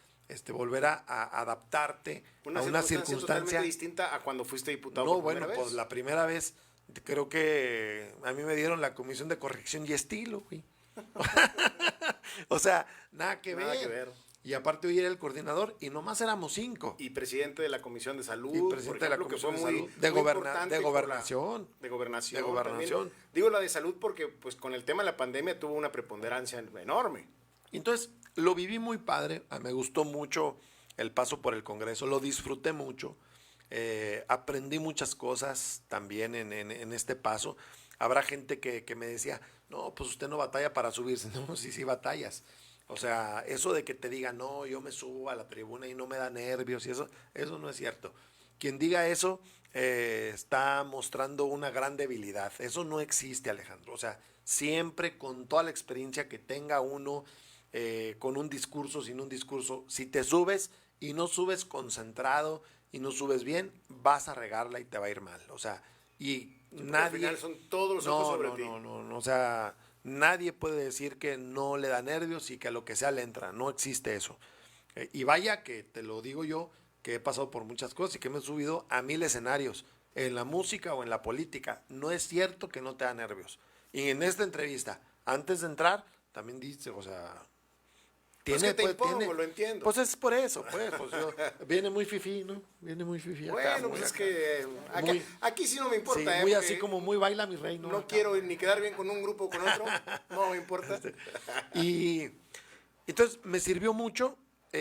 volver a adaptarte a una circunstancia totalmente distinta a cuando fuiste diputado. No, bueno, vez. Pues la primera vez creo que a mí me dieron la comisión de corrección y estilo, güey. O sea, nada que Nada ver. que ver. Y aparte hoy era el coordinador y nomás éramos 5. Y presidente de la Comisión de Salud, Y presidente de la por ejemplo, Comisión que de fue Salud, muy importante de por gobernación. de gobernación. De gobernación. También. Digo la de salud porque pues con el tema de la pandemia tuvo una preponderancia enorme. Entonces, lo viví muy padre, me gustó mucho el paso por el Congreso, lo disfruté mucho, aprendí muchas cosas también en este paso. Habrá gente que me decía, no, pues usted no batalla para subirse. No, sí batallas. O sea, eso de que te diga, no, yo me subo a la tribuna y no me da nervios y eso no es cierto. Quien diga eso está mostrando una gran debilidad. Eso no existe, Alejandro. O sea, siempre con toda la experiencia que tenga uno, con un discurso, sin un discurso, si te subes y no subes concentrado y no subes bien, vas a regarla y te va a ir mal. O sea, y nadie... Al final son todos los ojos sobre ti. No, o sea, nadie puede decir que no le da nervios y que a lo que sea le entra. No existe eso. Y vaya que te lo digo yo, que he pasado por muchas cosas y que me he subido a 1000 escenarios, en la música o en la política. No es cierto que no te da nervios. Y en esta entrevista, antes de entrar, también dice, o sea... Pues que te impongo, lo entiendo. Pues es por eso, pues viene muy fifí, ¿no? Viene muy fifí acá. Bueno, pues es que aquí sí no me importa. Sí, muy así como muy baila mi rey. No quiero ni quedar bien con un grupo o con otro, no me importa. Y entonces me sirvió mucho,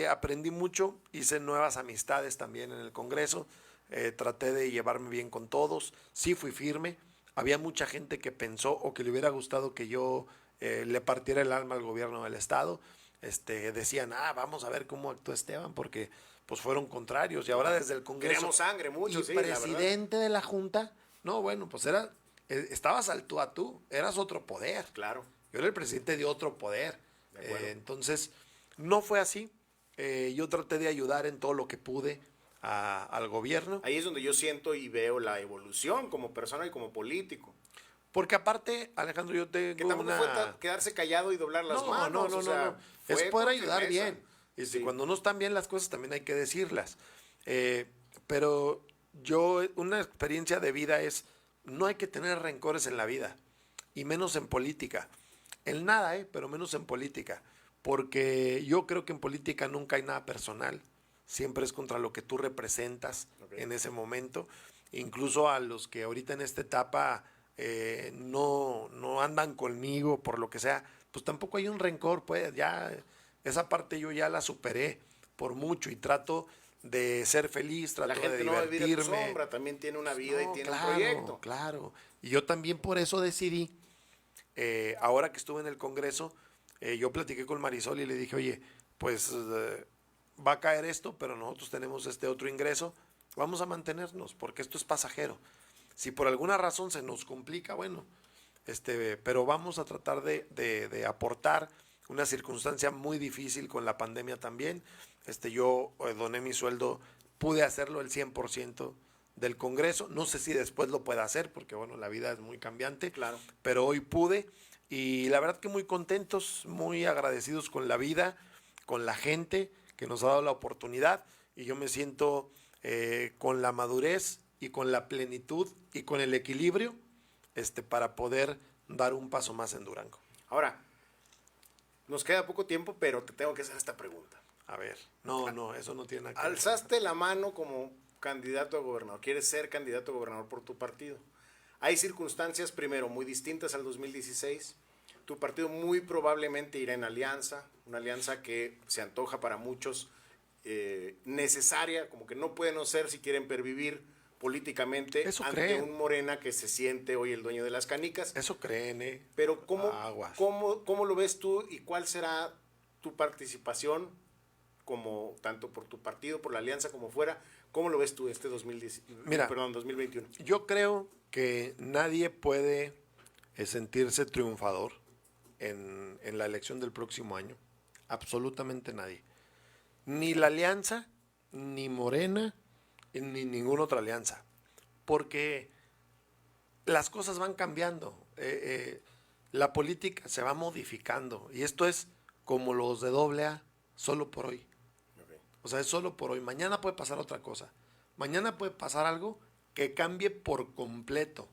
aprendí mucho, hice nuevas amistades también en el Congreso, traté de llevarme bien con todos, sí fui firme, había mucha gente que pensó o que le hubiera gustado que yo le partiera el alma al gobierno del Estado. Decían, vamos a ver cómo actúa Esteban, porque pues fueron contrarios, y ahora desde el Congreso... Queremos sangre, mucho, y sí, presidente de la Junta, no, bueno, pues estabas al tú a tú, eras otro poder. Claro. Yo era el presidente de otro poder. Entonces, no fue así. Yo traté de ayudar en todo lo que pude al gobierno. Ahí es donde yo siento y veo la evolución como persona y como político. Porque aparte, Alejandro, yo tengo que tampoco fue quedarse callado y doblar las manos. No. Es poder ayudar bien. Y si cuando no están bien las cosas también hay que decirlas. Pero una experiencia de vida es, no hay que tener rencores en la vida. Y menos en política. En nada, pero menos en política. Porque yo creo que en política nunca hay nada personal. Siempre es contra lo que tú representas en ese momento. Incluso a los que ahorita en esta etapa... no andan conmigo por lo que sea, pues tampoco hay un rencor, pues ya esa parte yo ya la superé por mucho y trato de ser feliz, trato de divertirme. La gente no vive a tu sombra, también tiene una vida y tiene un proyecto. Claro, y yo también por eso decidí, ahora que estuve en el Congreso, yo platiqué con Marisol y le dije, oye, pues va a caer esto, pero nosotros tenemos este otro ingreso, vamos a mantenernos, porque esto es pasajero. Si por alguna razón se nos complica, bueno, pero vamos a tratar de aportar una circunstancia muy difícil con la pandemia también. Yo doné mi sueldo, pude hacerlo el 100% del Congreso. No sé si después lo pueda hacer, porque bueno, la vida es muy cambiante. Claro. Pero hoy pude y la verdad que muy contentos, muy agradecidos con la vida, con la gente que nos ha dado la oportunidad y yo me siento con la madurez y con la plenitud y con el equilibrio para poder dar un paso más en Durango. Ahora, nos queda poco tiempo, pero te tengo que hacer esta pregunta. A ver, no, eso no tiene nada que ver. Alzaste la mano como candidato a gobernador, quieres ser candidato a gobernador por tu partido. Hay circunstancias, primero, muy distintas al 2016. Tu partido muy probablemente irá en alianza, una alianza que se antoja para muchos necesaria, como que no puede no ser si quieren pervivir políticamente eso ante creen. un Morena que se siente hoy el dueño de las canicas. Eso creen, Pero ¿cómo lo ves tú y cuál será tu participación como tanto por tu partido, por la alianza como fuera? ¿Cómo lo ves tú 2021? Yo creo que nadie puede sentirse triunfador en la elección del próximo año. Absolutamente nadie. Ni la alianza, ni Morena, ni ninguna otra alianza, porque las cosas van cambiando, la política se va modificando y esto es como los de AA, solo por hoy. O sea, es solo por hoy. Mañana puede pasar otra cosa. Mañana puede pasar algo que cambie por completo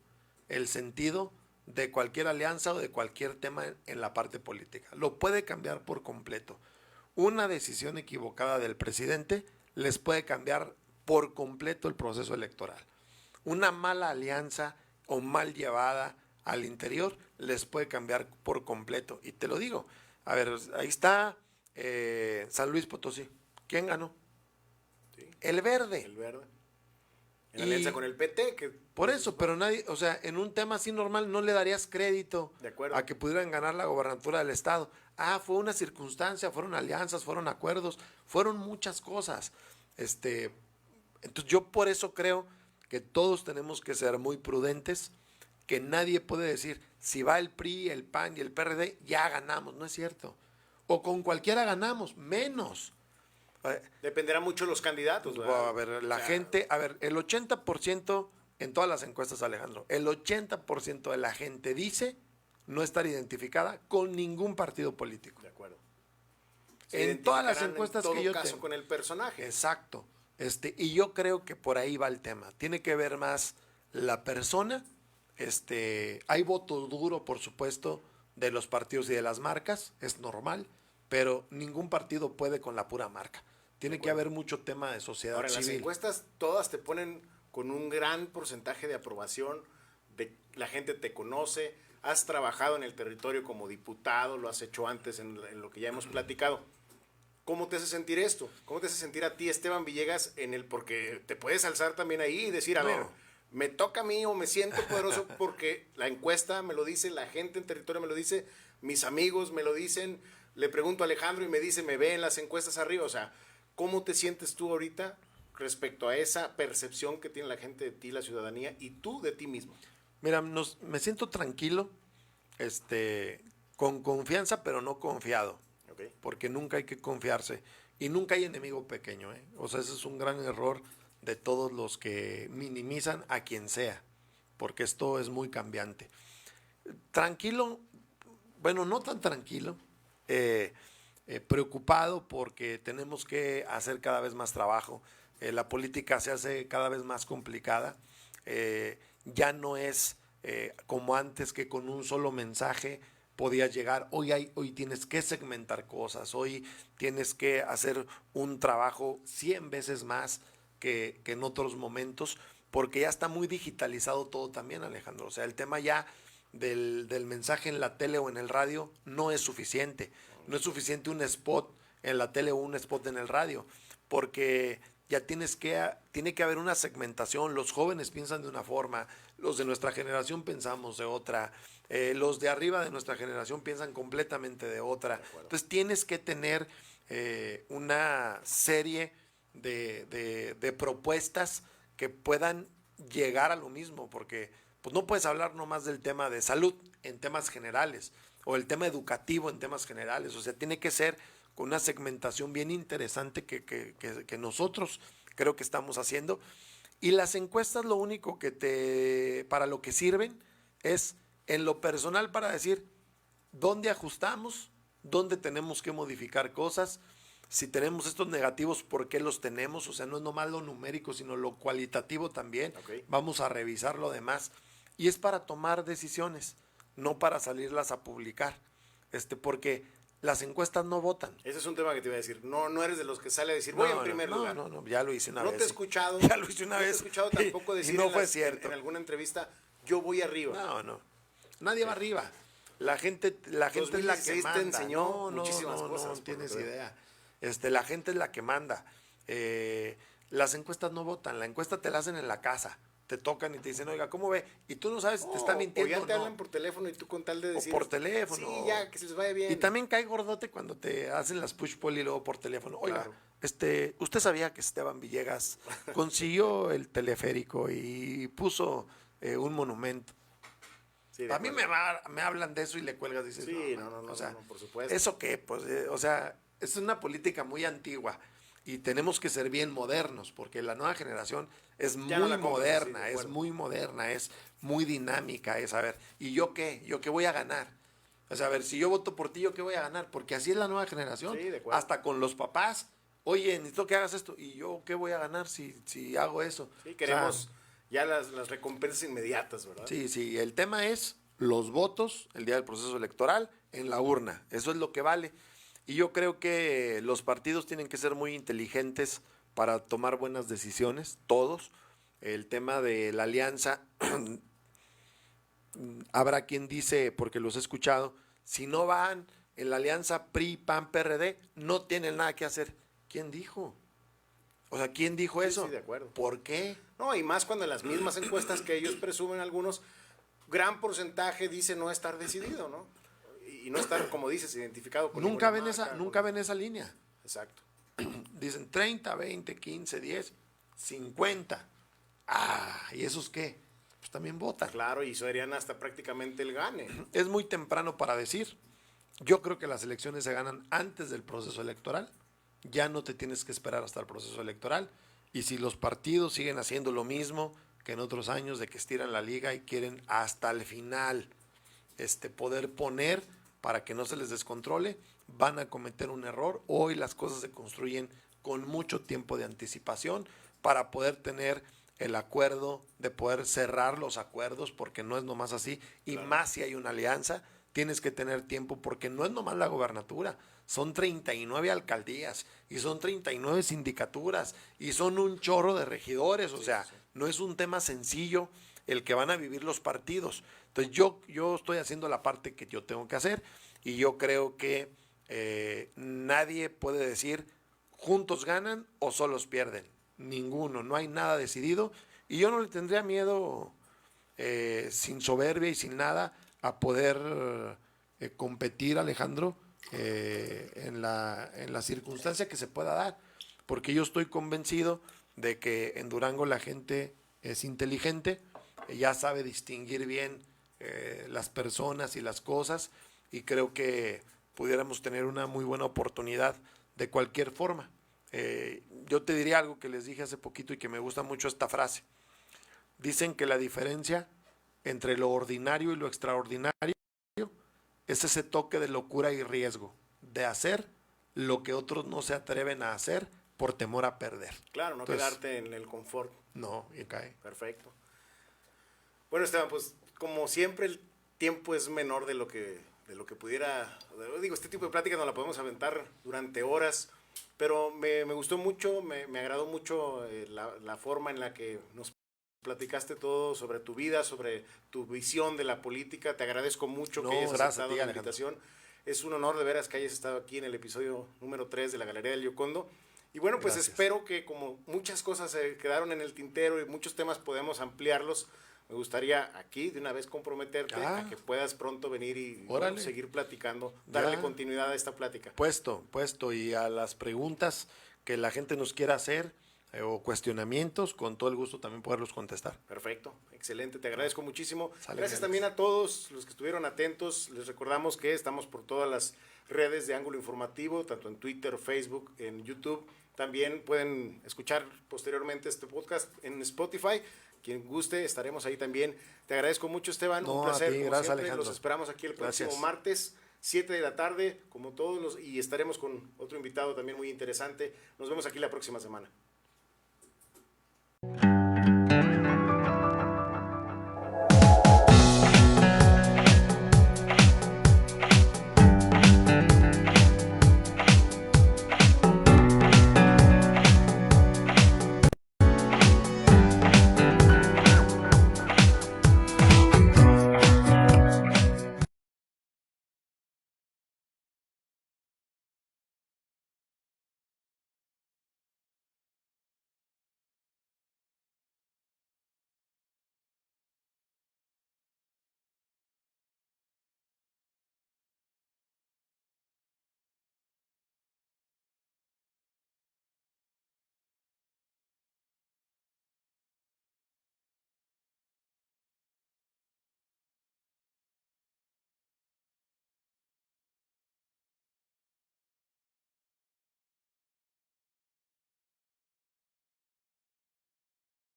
el sentido de cualquier alianza o de cualquier tema en la parte política. Lo puede cambiar por completo. Una decisión equivocada del presidente les puede cambiar por completo el proceso electoral. Una mala alianza o mal llevada al interior les puede cambiar por completo. Y te lo digo, a ver, ahí está San Luis Potosí. ¿Quién ganó? Sí. El Verde. El Verde. En alianza con el PT. Que por eso, pero nadie, o sea, en un tema así normal no le darías crédito a que pudieran ganar la gobernatura del estado. Fue una circunstancia, fueron alianzas, fueron acuerdos, fueron muchas cosas. Entonces yo por eso creo que todos tenemos que ser muy prudentes, que nadie puede decir, si va el PRI, el PAN y el PRD, ya ganamos. No es cierto. O con cualquiera ganamos, menos. Dependerá mucho de los candidatos, ¿verdad? A ver, el 80% en todas las encuestas, Alejandro, el 80% de la gente dice no estar identificada con ningún partido político. De acuerdo. En todas las encuestas que yo tengo. Con el personaje. Exacto. Y yo creo que por ahí va el tema. Tiene que ver más la persona. Hay voto duro, por supuesto, de los partidos y de las marcas, es normal, pero ningún partido puede con la pura marca. Tiene que haber mucho tema de sociedad Ahora, civil. en las encuestas todas te ponen con un gran porcentaje de aprobación, la gente te conoce, has trabajado en el territorio como diputado, lo has hecho antes en lo que ya hemos platicado. ¿Cómo te hace sentir esto? ¿Cómo te hace sentir a ti, Esteban Villegas, porque te puedes alzar también ahí y decir, a ver, me toca a mí o me siento poderoso porque la encuesta me lo dice, la gente en territorio me lo dice, mis amigos me lo dicen, le pregunto a Alejandro y me dice, me ve en las encuestas arriba, o sea, ¿cómo te sientes tú ahorita respecto a esa percepción que tiene la gente de ti, la ciudadanía, y tú de ti mismo? Mira, me siento tranquilo, con confianza, pero no confiado. Okay. Porque nunca hay que confiarse. Y nunca hay enemigo pequeño, ¿eh? O sea, ese es un gran error de todos los que minimizan a quien sea. Porque esto es muy cambiante. Tranquilo, bueno, no tan tranquilo. Preocupado porque tenemos que hacer cada vez más trabajo. La política se hace cada vez más complicada. Ya no es como antes, que con un solo mensaje podías llegar. Hoy tienes que segmentar cosas, hoy tienes que hacer un trabajo 100 veces más que en otros momentos, porque ya está muy digitalizado todo también, Alejandro. O sea, el tema ya del mensaje en la tele o en el radio no es suficiente. No es suficiente un spot en la tele o un spot en el radio, porque ya tiene que haber una segmentación. Los jóvenes piensan de una forma, los de nuestra generación pensamos de otra, los de arriba de nuestra generación piensan completamente de otra. Entonces tienes que tener una serie de propuestas que puedan llegar a lo mismo, porque pues no puedes hablar nomás del tema de salud en temas generales o el tema educativo en temas generales. O sea, tiene que ser con una segmentación bien interesante que nosotros creo que estamos haciendo. Y las encuestas lo único para lo que sirven es en lo personal para decir dónde ajustamos, dónde tenemos que modificar cosas, si tenemos estos negativos, por qué los tenemos. O sea, no es nomás lo numérico, sino lo cualitativo también. Okay. Vamos a revisar lo demás. Y es para tomar decisiones, no para salirlas a publicar, porque las encuestas no votan. Ese es un tema que te iba a decir. No eres de los que sale a decir, voy en primer lugar. No, ya lo hice una vez. No te he escuchado. Ya lo hice una vez. No te he escuchado tampoco decir y no fue cierto. En alguna entrevista, yo voy arriba. No. Nadie va arriba. La gente es la que manda. Te enseñó muchísimas cosas. No tienes idea. La gente es la que manda. Las encuestas no votan. La encuesta te la hacen en la casa. Te tocan y te dicen, oiga, ¿cómo ve? Y tú no sabes si te están mintiendo o ya te hablan por teléfono y tú con tal de decir. O por teléfono. Sí, ya, que se les vaya bien. Y también cae gordote cuando te hacen las push poll y luego por teléfono. Oiga, claro. ¿Usted sabía que Esteban Villegas consiguió el teleférico y puso un monumento? Sí, a mí me hablan de eso y le cuelgas y dices, sí, no, por supuesto. ¿Eso qué? Pues, o sea, es una política muy antigua. Y tenemos que ser bien modernos, porque la nueva generación es muy moderna, es muy moderna, es muy dinámica, es, a ver, ¿y yo qué? ¿Yo qué voy a ganar? O sea, a ver, si yo voto por ti, ¿yo qué voy a ganar? Porque así es la nueva generación, sí, de acuerdo. Hasta con los papás, oye, necesito que hagas esto, ¿y yo qué voy a ganar si hago eso? Sí, queremos ya las recompensas inmediatas, ¿verdad? Sí, el tema es los votos el día del proceso electoral en la urna. Eso es lo que vale. Y yo creo que los partidos tienen que ser muy inteligentes para tomar buenas decisiones, todos. El tema de la alianza, habrá quien dice, porque los he escuchado, si no van en la alianza PRI, PAN, PRD, no tienen nada que hacer. ¿Quién dijo? O sea, ¿quién dijo eso? Sí, de acuerdo. ¿Por qué? No, y más cuando en las mismas encuestas que ellos presumen algunos, gran porcentaje dice no estar decidido, ¿no? Y no estar, como dices, identificado con Nunca ninguna ven marca, nunca ven esa línea. Exacto. Dicen 30, 20, 15, 10, 50. Ah, ¿y esos qué? Pues también votan. Claro, y serían hasta prácticamente el gane. Es muy temprano para decir. Yo creo que las elecciones se ganan antes del proceso electoral. Ya no te tienes que esperar hasta el proceso electoral. Y si los partidos siguen haciendo lo mismo que en otros años, de que estiran la liga y quieren hasta el final poder poner para que no se les descontrole, van a cometer un error. Hoy las cosas se construyen con mucho tiempo de anticipación para poder tener el acuerdo, de poder cerrar los acuerdos, porque no es nomás así, y claro, más si hay una alianza, tienes que tener tiempo, porque no es nomás la gobernatura, son 39 alcaldías, y son 39 sindicaturas, y son un chorro de regidores, o sea, no es un tema sencillo el que van a vivir los partidos. Entonces yo estoy haciendo la parte que yo tengo que hacer, y yo creo que nadie puede decir juntos ganan o solos pierden. Ninguno, no hay nada decidido, y yo no le tendría miedo, sin soberbia y sin nada, a poder competir, Alejandro, en la circunstancia que se pueda dar, porque yo estoy convencido de que en Durango la gente es inteligente, ya sabe distinguir bien las personas y las cosas, y creo que pudiéramos tener una muy buena oportunidad de cualquier forma. Yo te diría algo que les dije hace poquito y que me gusta mucho esta frase. Dicen que la diferencia entre lo ordinario y lo extraordinario es ese toque de locura y riesgo, de hacer lo que otros no se atreven a hacer por temor a perder. Claro, no quedarte en el confort. No, y cae. Perfecto. Bueno, Esteban, pues como siempre el tiempo es menor de lo que pudiera. Digo, este tipo de plática nos la podemos aventar durante horas, pero me gustó mucho, me agradó mucho la forma en la que nos platicaste todo sobre tu vida, sobre tu visión de la política. Te agradezco mucho que hayas aceptado la invitación. Es un honor de veras que hayas estado aquí en el episodio número 3 de la Galería del Giocondo. Y bueno, pues espero que como muchas cosas se quedaron en el tintero y muchos temas podemos ampliarlos, me gustaría aquí de una vez comprometerte a que puedas pronto venir y bueno, seguir platicando, darle continuidad a esta plática. Puesto, y a las preguntas que la gente nos quiera hacer o cuestionamientos, con todo el gusto también poderlos contestar. Perfecto, excelente, te agradezco muchísimo. Gracias también a todos los que estuvieron atentos. Les recordamos que estamos por todas las redes de Ángulo Informativo, tanto en Twitter, Facebook, en YouTube. También pueden escuchar posteriormente este podcast en Spotify. Quien guste, estaremos ahí también. Te agradezco mucho, Esteban. Un placer. Ti, gracias, Alejandro. Los esperamos aquí el próximo martes, 7 de la tarde, como todos y estaremos con otro invitado también muy interesante. Nos vemos aquí la próxima semana.